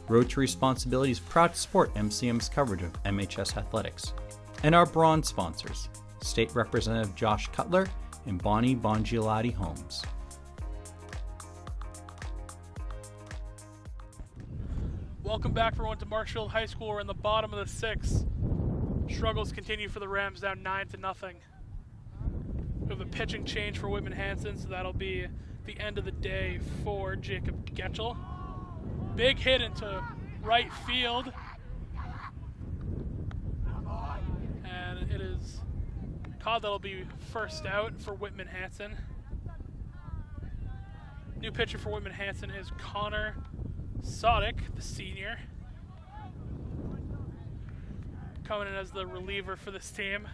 Road to Responsibility is proud to support MCM's coverage of MHS athletics. And our bronze sponsors, State Representative Josh Cutler and Bongiolatti Homes. Welcome back, everyone, to Marshfield High School. We're in the bottom of the 6th. Struggles continue for the Rams, down 9-0. We have a pitching change for Whitman-Hanson, so that'll be the end of the day for Jacob Getchell. Big hit into right field. And it is caught. That'll be first out for Whitman-Hanson. New pitcher for Whitman-Hanson is Connor Sodick, the senior. Coming in as the reliever for this team.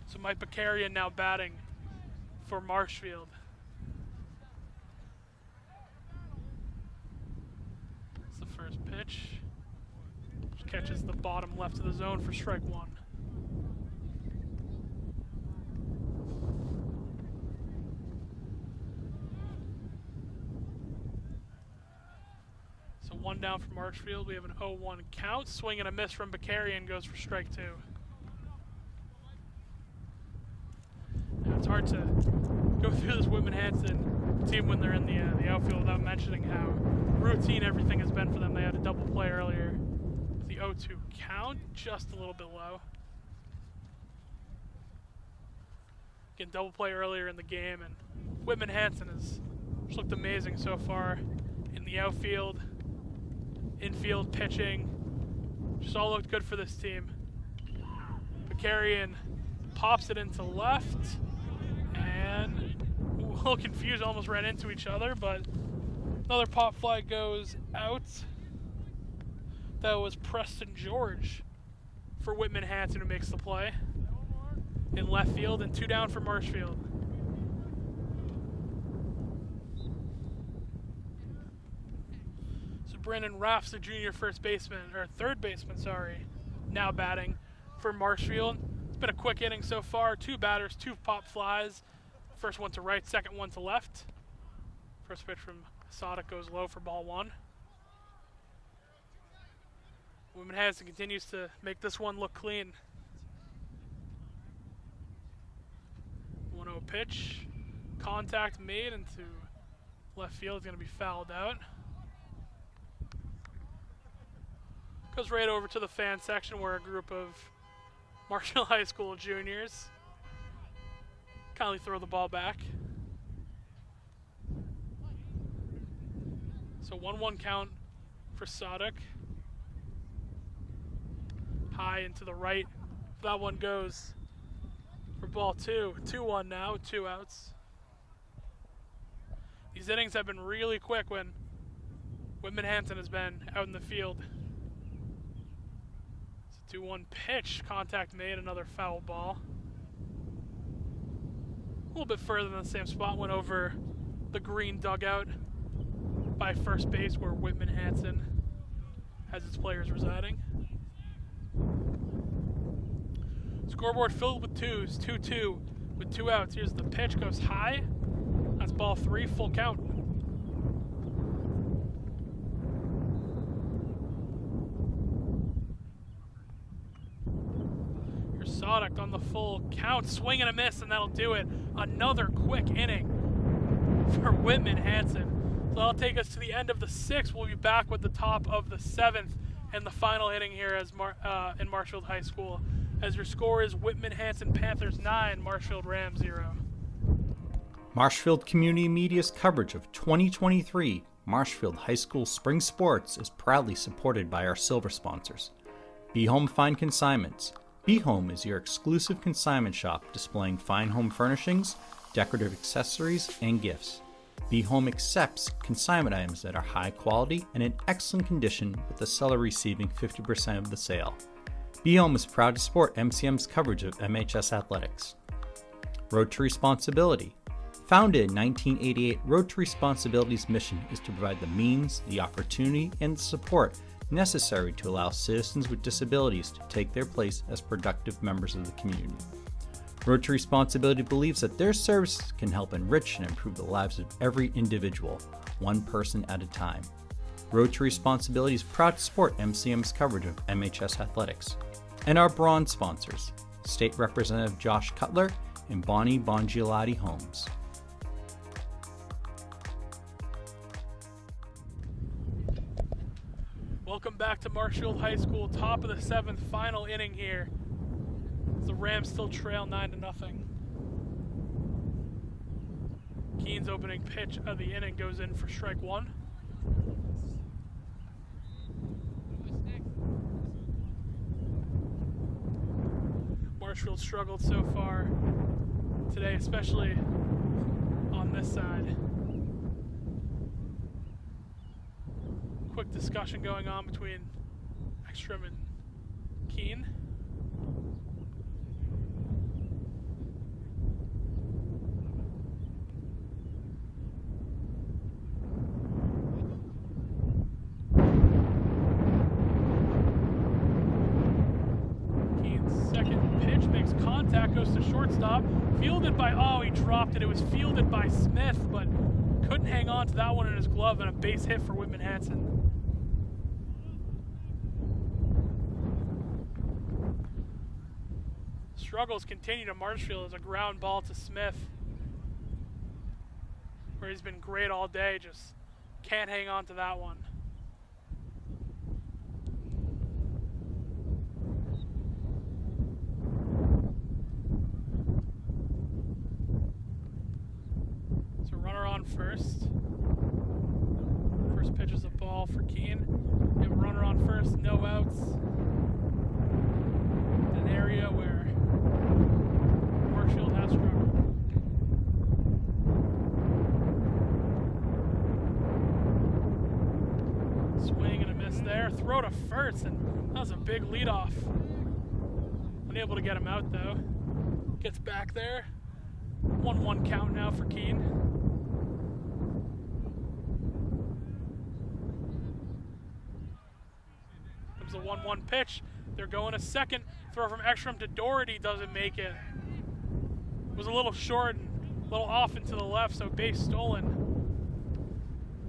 So Mike Bakarian now batting for Marshfield. That's the first pitch. Which catches the bottom left of the zone for strike 1. one down from Marshfield. We have an 0-1 count. Swing and a miss from Bakarian goes for strike 2. Now it's hard to go through this Whitman-Hanson team when they're in the outfield without mentioning how routine everything has been for them. They had a double play earlier. The 0-2 count, just a little bit low. Again, double play earlier in the game, and Whitman-Hanson has just looked amazing so far in the outfield, infield, pitching. Just all looked good for this team. Bakarian pops it into left, and a little confused, almost ran into each other, but another pop fly goes out. That was Preston George for Whitman-Hanson who makes the play in left field, and 2 down for Marshfield. So Brandon Raff's the junior third baseman, now batting for Marshfield. It's been a quick inning so far. 2 batters, 2 pop flies. First one to right, second one to left. First pitch from Sadik goes low for ball 1. Whitman-Hanson continues to make this one look clean. 1-0 pitch. Contact made into left field. It's going to be fouled out. Goes right over to the fan section where a group of Marshall High School juniors kindly throw the ball back. So 1-1 count for Sadik. High into the right. That one goes for ball 2. 2-1 now, 2 outs. These innings have been really quick when Whitman-Hanson has been out in the field. It's a 2-1 pitch. Contact made, another foul ball. A little bit further than the same spot, went over the green dugout by first base where Whitman-Hanson has its players residing. Scoreboard filled with 2s, 2-2 with 2 outs. Here's the pitch, goes high. That's ball 3, full count. Here's Sadik on the full count, swing and a miss, and that'll do it. Another quick inning for Whitman-Hanson. So that'll take us to the end of the 6th. We'll be back with the top of the 7th and the final inning here as in Marshfield High School. As your score is Whitman-Hanson Panthers 9, Marshfield Rams 0. Marshfield Community Media's coverage of 2023 Marshfield High School Spring Sports is proudly supported by our silver sponsors. Be Home Fine Consignments. Be Home is your exclusive consignment shop displaying fine home furnishings, decorative accessories, and gifts. Be Home accepts consignment items that are high quality and in excellent condition, with the seller receiving 50% of the sale. Be Home is proud to support MCM's coverage of MHS athletics. Road to Responsibility. Founded in 1988, Road to Responsibility's mission is to provide the means, the opportunity, and the support necessary to allow citizens with disabilities to take their place as productive members of the community. Road to Responsibility believes that their services can help enrich and improve the lives of every individual, one person at a time. Road to Responsibility is proud to support MCM's coverage of MHS athletics. And our bronze sponsors, State Representative Josh Cutler and Bongiolatti Homes. Welcome back to Marshfield High School, top of the 7th, final inning here. The Rams still trail 9-0. Keen's opening pitch of the inning goes in for strike 1. Marshfield struggled so far today, especially on this side. Quick discussion going on between Ekstrom and Keen. Makes contact, goes to shortstop, fielded by, he dropped it. It was fielded by Smith, but couldn't hang on to that one in his glove, and a base hit for Whitman-Hanson. struggles continue to Marshfield as a ground ball to Smith, where he's been great all day, just can't hang on to that one. So runner on first. First pitch is a ball for Keene. We have a runner on first, no outs. An area where Marshfield has struggled. Swing and a miss there. Throw to first, and that was a big leadoff. Unable to get him out though. Gets back there. 1-1 count now for Keene. Comes the 1-1 pitch. They're going to second. Throw from Ekstrom to Doherty doesn't make it. It was a little short and a little off and to the left, so base stolen.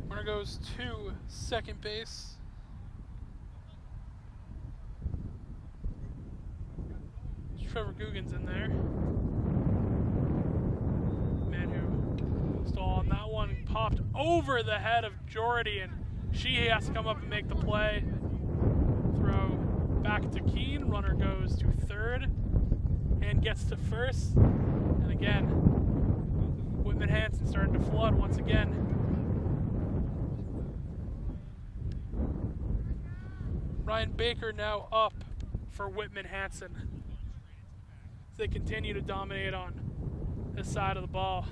Runner goes to second base. Trevor Guggen's in there. Man who stole on that one, popped over the head of Doherty, and Sheehy has to come up and make the play. Throw back to Keene. Runner goes to third and gets to first. And again, Whitman-Hanson starting to flood once again. Ryan Baker now up for Whitman-Hanson as they continue to dominate on this side of the ball.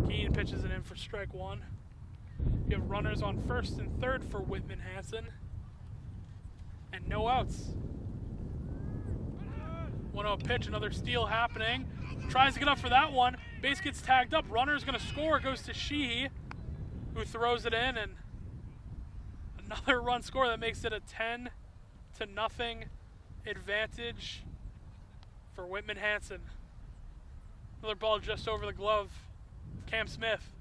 Keene pitches it in for strike one. You have runners on first and third for Whitman-Hanson, and no outs. 1-0 pitch, another steal happening. Tries to get up for that one. Base gets tagged up. Runner's going to score. Goes to Sheehy, who throws it in, and another run score that makes it a 10-0 advantage for Whitman-Hanson. Another ball just over the glove of Cam Smith.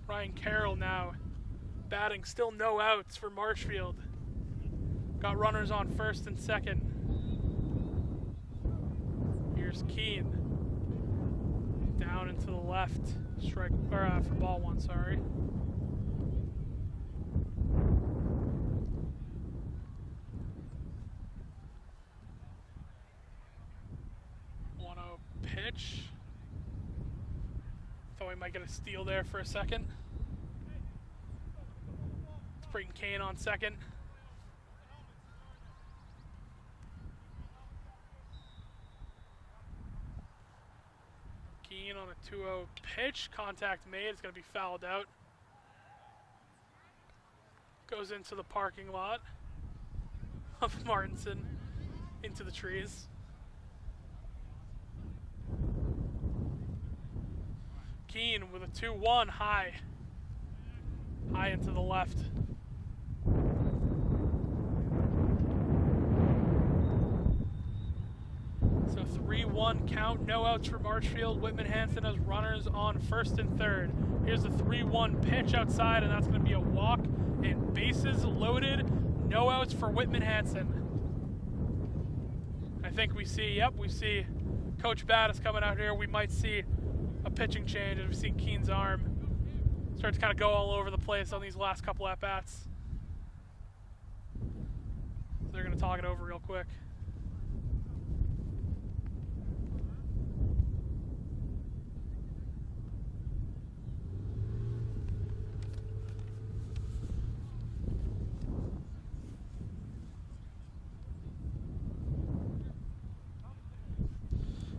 Ryan Carroll now batting, still no outs for Marshfield. Got runners on first and second. Here's Keene. Down and to the left. Strike, or for ball one, sorry. Pitch. Thought we might get a steal there for a second. Let's bring Kane on second. Keene on a 2-0 pitch. Contact made. It's going to be fouled out. Goes into the parking lot of Martinson, into the trees. Keene with a 2-1 high into the left. So 3-1 count, no outs for Marshfield. Whitman-Hanson has runners on first and third. Here's a 3-1 pitch outside, and that's going to be a walk, and bases loaded. No outs for Whitman-Hanson. I think we see Coach Battis coming out here. We might see a pitching change as we've seen Keene's arm start to kind of go all over the place on these last couple at-bats. So they're going to talk it over real quick.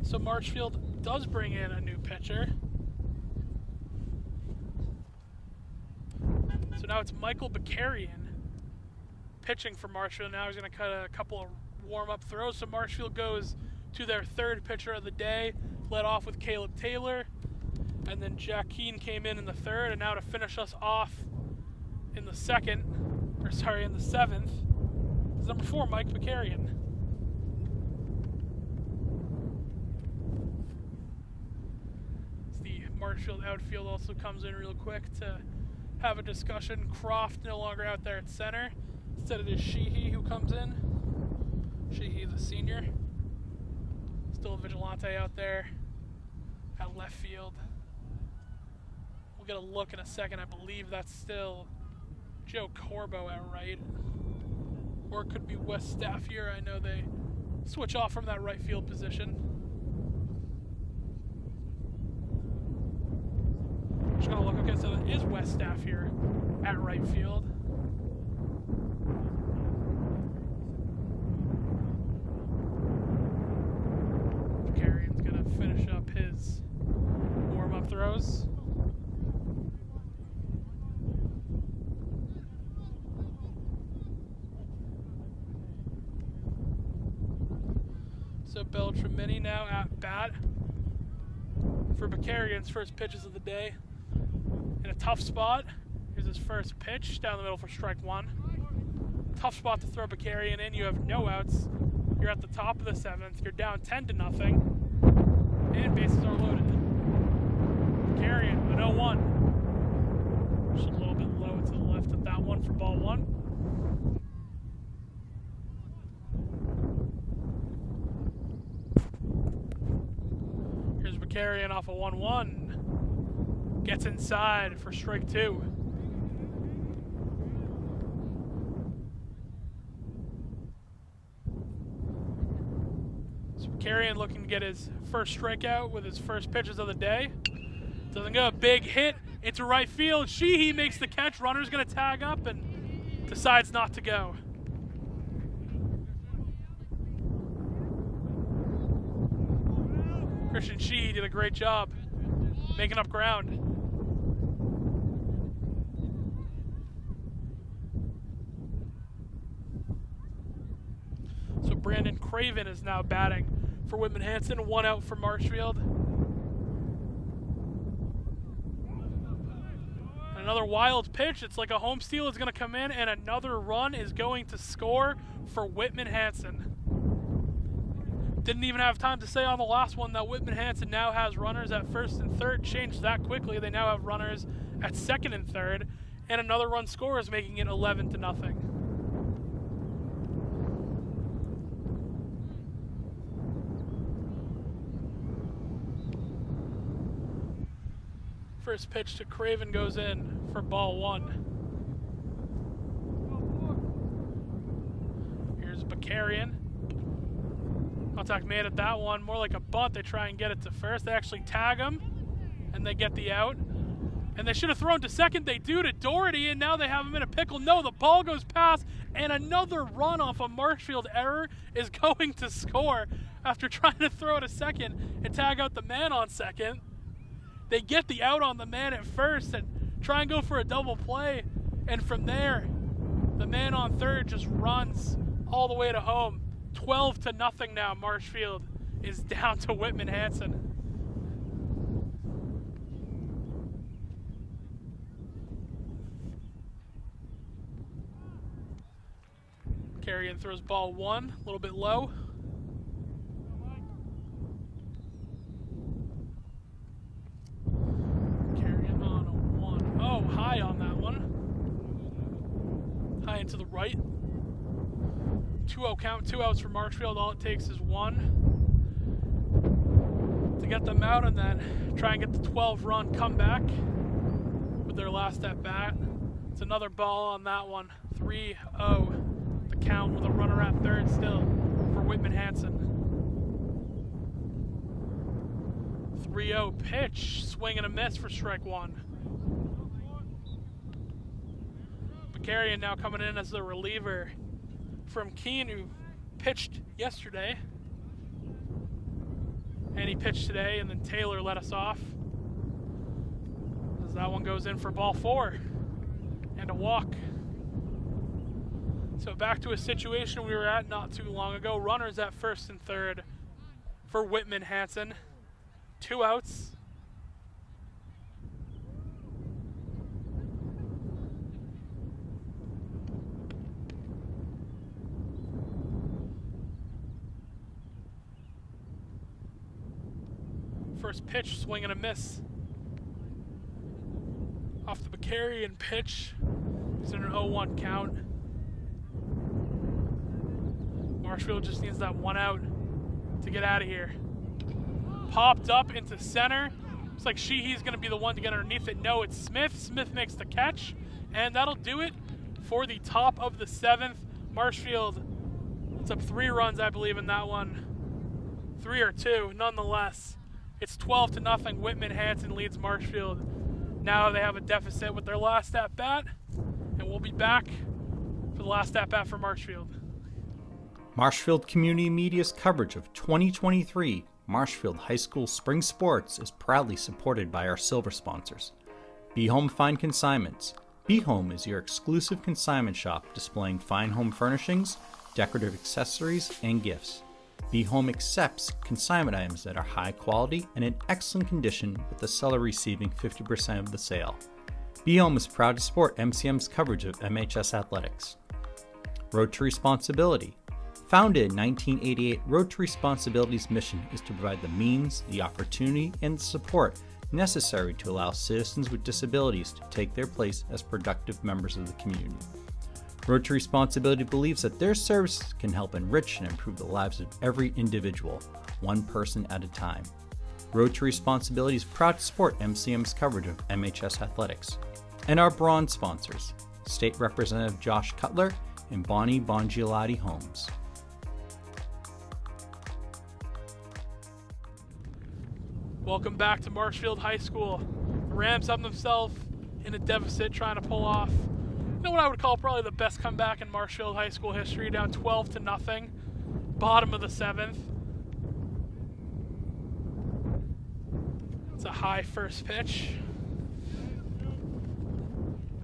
So Marshfield does bring in a new pitcher. So now it's Michael Bakarian pitching for Marshfield. Now he's going to cut a couple of warm-up throws. So Marshfield goes to their third pitcher of the day, led off with Caleb Taylor. And then Jack Keene came in the third. And now to finish us off in the seventh, is number 4, Mike Bakarian. Marshfield outfield also comes in real quick to have a discussion. Croft no longer out there at center. Instead it is Sheehy who comes in. Sheehy, the senior. Still Vigilante out there at left field. We'll get a look in a second. I believe that's still Joe Corbo at right. Or it could be Wes Staffier. I know they switch off from that right field position. Just gonna look. Okay, so it is Wes Staffier at right field. Carrion's gonna finish up his warm-up throws. So Beltramini now at bat for Bacarion's first pitches of the day. In a tough spot. Here's his first pitch down the middle for strike one. Tough spot to throw Bacarian in. You have no outs. You're at the top of the seventh. You're down 10-0. And bases are loaded. Bacarian, an 0-1. Just a little bit low to the left of that one for ball one. Here's Bacarian off a 1-1. Gets inside for strike two. So Carrion looking to get his first strikeout with his first pitches of the day. Doesn't go. A big hit into right field. Sheehy makes the catch. Runner's going to tag up and decides not to go. Christian Sheehy did a great job making up ground. So Brandon Craven is now batting for Whitman-Hanson. 1 out for Marshfield. Another wild pitch. It's like a home steal is going to come in, and another run is going to score for Whitman-Hanson. Didn't even have time to say on the last one that Whitman-Hanson now has runners at first and third. Changed that quickly. They now have runners at second and third, and another run scores, making it 11-0. First pitch to Craven goes in for ball one. Here's Bacarian. Contact made at that one. More like a bunt. They try and get it to first. They actually tag him, and they get the out. And they should have thrown to second. They do to Doherty, and now they have him in a pickle. No, the ball goes past, and another run off a Marshfield error is going to score after trying to throw to second and tag out the man on second. They get the out on the man at first and try and go for a double play. And from there, the man on third just runs all the way to home. 12-0 now. Marshfield is down to Whitman-Hanson. Carrion throws ball one, a little bit low. Carrion on a 1-0, high on that one. High into the right. 2-0 count, 2 outs for Marshfield. All it takes is one to get them out and then try and get the 12-run comeback with their last at bat. It's another ball on that one. 3-0 the count with a runner at third still for Whitman-Hanson. 3-0 pitch, swing and a miss for strike one. Bacarian now coming in as the reliever from Keene, who pitched yesterday. And he pitched today, and then Taylor let us off. As that one goes in for ball four. And a walk. So back to a situation we were at not too long ago. Runners at first and third for Whitman-Hanson. 2 outs. First pitch, swing and a miss. Off the Bakarian pitch. It's in an 0-1 count. Marshfield just needs that one out to get out of here. Popped up into center. Looks like Sheehy's going to be the one to get underneath it. No, it's Smith. Smith makes the catch, and that'll do it for the top of the 7th. Marshfield, it's up 3 runs, I believe, in that one. 3 or 2, nonetheless. It's 12-0. Whitman-Hanson leads Marshfield. Now they have a deficit with their last at-bat, and we'll be back for the last at-bat for Marshfield. Marshfield Community Media's coverage of 2023 Marshfield High School Spring Sports is proudly supported by our silver sponsors. Be Home Fine Consignments. Be Home is your exclusive consignment shop displaying fine home furnishings, decorative accessories, and gifts. Be Home accepts consignment items that are high quality and in excellent condition, with the seller receiving 50% of the sale. Be Home is proud to support MCM's coverage of MHS athletics. Road to Responsibility. Founded in 1988, Road to Responsibility's mission is to provide the means, the opportunity, and the support necessary to allow citizens with disabilities to take their place as productive members of the community. Road to Responsibility believes that their services can help enrich and improve the lives of every individual, one person at a time. Road to Responsibility is proud to support MCM's coverage of MHS athletics. And our bronze sponsors, State Representative Josh Cutler and Bongiolatti Homes. Welcome back to Marshfield High School. The Rams have themselves in a deficit, trying to pull off, you know, what I would call probably the best comeback in Marshfield High School history, down 12-0, bottom of the 7th. It's a high first pitch.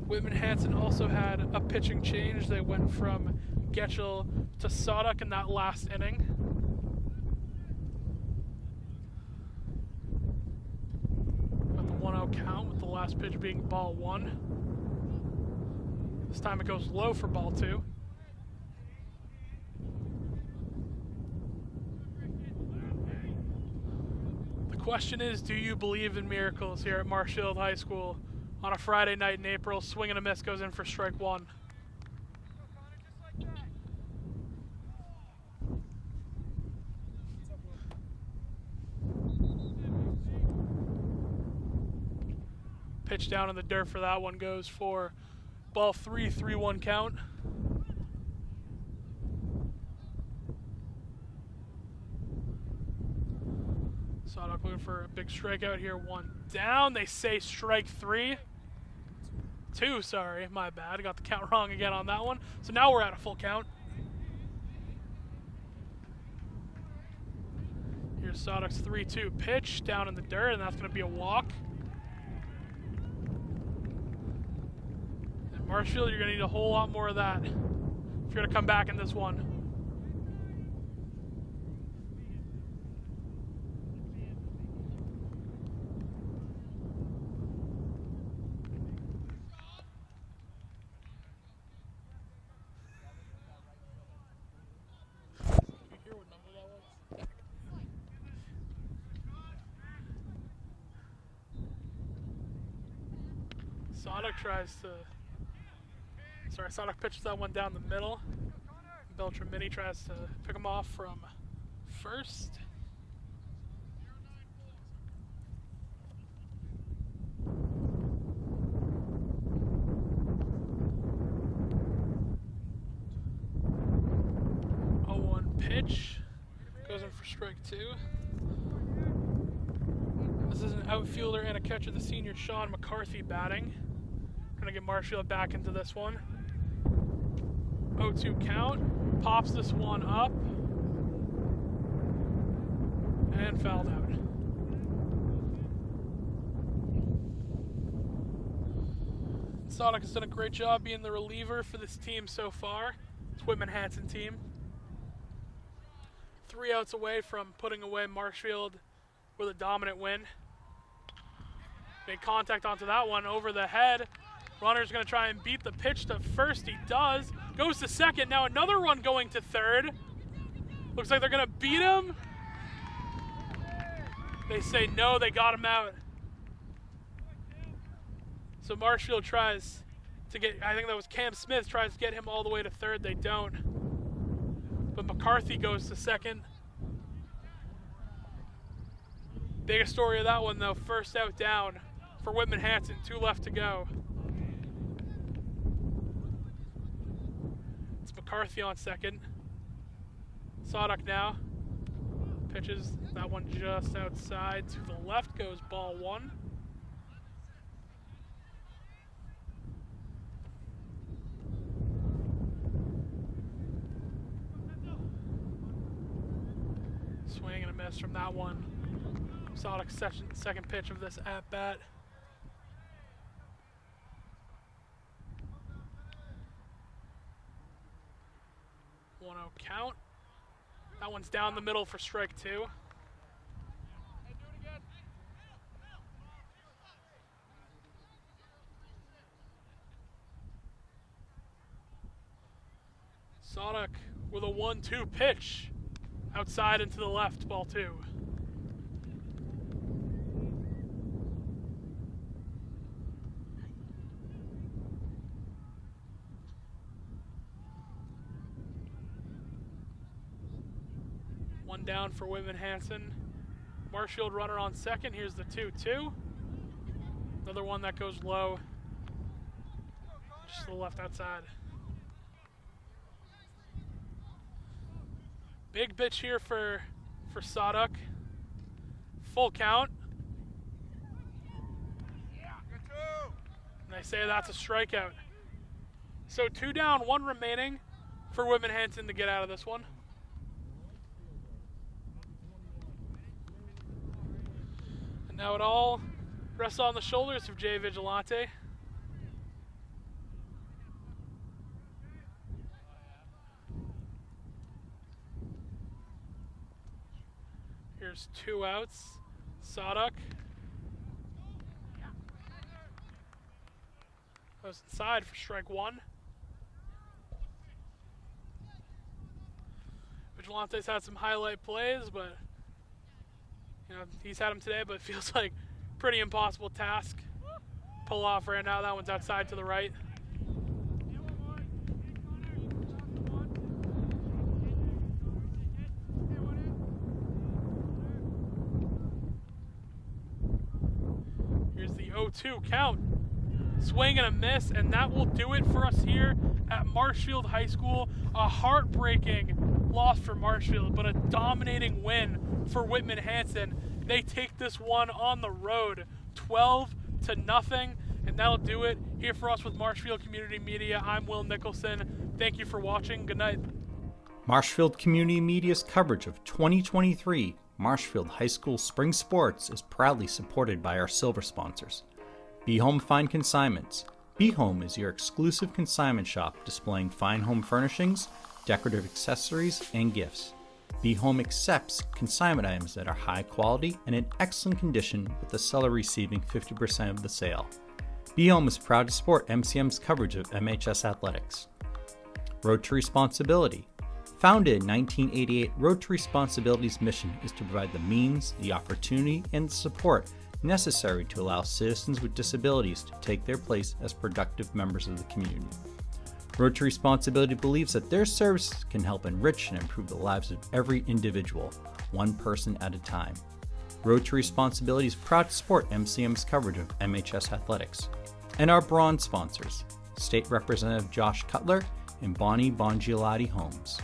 Whitman-Hanson also had a pitching change. They went from Getchell to Sadek in that last inning. Got the 1-0 count, with the last pitch being ball 1. This time it goes low for ball 2. The question is, do you believe in miracles here at Marshfield High School on a Friday night in April? Swing and a miss, goes in for strike 1. Pitch down in the dirt for that one, goes for ball 3, 3-1 count. Sadok looking for a big strikeout here. 1 down. They say strike 3. 2, sorry, my bad. I got the count wrong again on that one. So now we're at a full count. Here's Sadok's 3-2 pitch down in the dirt, and that's going to be a walk. And Marshfield, you're going to need a whole lot more of that if you're going to come back in this one. Sadok pitches that one down the middle. Beltramini tries to pick him off from first. A 1 pitch. Goes in for strike 2. This is an outfielder and a catcher, the senior Sean McCarthy batting. Gonna get Marshfield back into this one. 0-2 count. Pops this one up. And fouled out. Sadok has done a great job being the reliever for this team so far. It's Whitman-Hanson team. 3 outs away from putting away Marshfield with a dominant win. Made contact onto that one over the head. Runner's going to try and beat the pitch to first. He does. Goes to second. Now another run going to third. Looks like they're going to beat him. They say no, they got him out. So Marshfield tries to get, I think that was Cam Smith, tries to get him all the way to third. They don't. But McCarthy goes to second. Biggest story of that one, though, first out down for Whitman-Hanson. 2 left to go. It's McCarthy on second. Sadok now. Pitches that one just outside to the left. Goes ball 1. Swing and a miss from that one. Sadok's second pitch of this at-bat. One 0 count. That one's down the middle for strike 2. Sadok with a 1-2 pitch. Outside and to the left, ball 2. One down for Whitman-Hanson. Marshfield runner on second. Here's the 2-2. Another one that goes low. Just to the left outside. Big pitch here for Sadok. Full count. And they say that's a strikeout. So 2 down, 1 remaining for Whitman-Hanson to get out of this one. And now it all rests on the shoulders of Jay Vigilante. Here's 2 outs. Sadok goes inside for strike 1. Vigilante's had some highlight plays, but he's had them today, but it feels like pretty impossible task. Pull off right now. That one's outside to the right. Here's the 0-2 count. Swing and a miss, and that will do it for us here at Marshfield High School. A heartbreaking loss for Marshfield, but a dominating win for Whitman-Hanson. They take this one on the road, 12-0, and that'll do it here for us with Marshfield Community Media. I'm Will Nicholson. Thank you for watching. Good night. Marshfield Community Media's coverage of 2023 Marshfield High School Spring Sports is proudly supported by our silver sponsors. Be Home Fine Consignments. Be Home is your exclusive consignment shop displaying fine home furnishings, decorative accessories, and gifts. Be Home accepts consignment items that are high quality and in excellent condition, with the seller receiving 50% of the sale. Be Home is proud to support MCM's coverage of MHS athletics. Road to Responsibility. Founded in 1988, Road to Responsibility's mission is to provide the means, the opportunity, and the support necessary to allow citizens with disabilities to take their place as productive members of the community. Road to Responsibility believes that their services can help enrich and improve the lives of every individual, one person at a time. Road to Responsibility is proud to support MCM's coverage of MHS athletics. And our bronze sponsors, State Representative Josh Cutler and Bongiolatti Homes.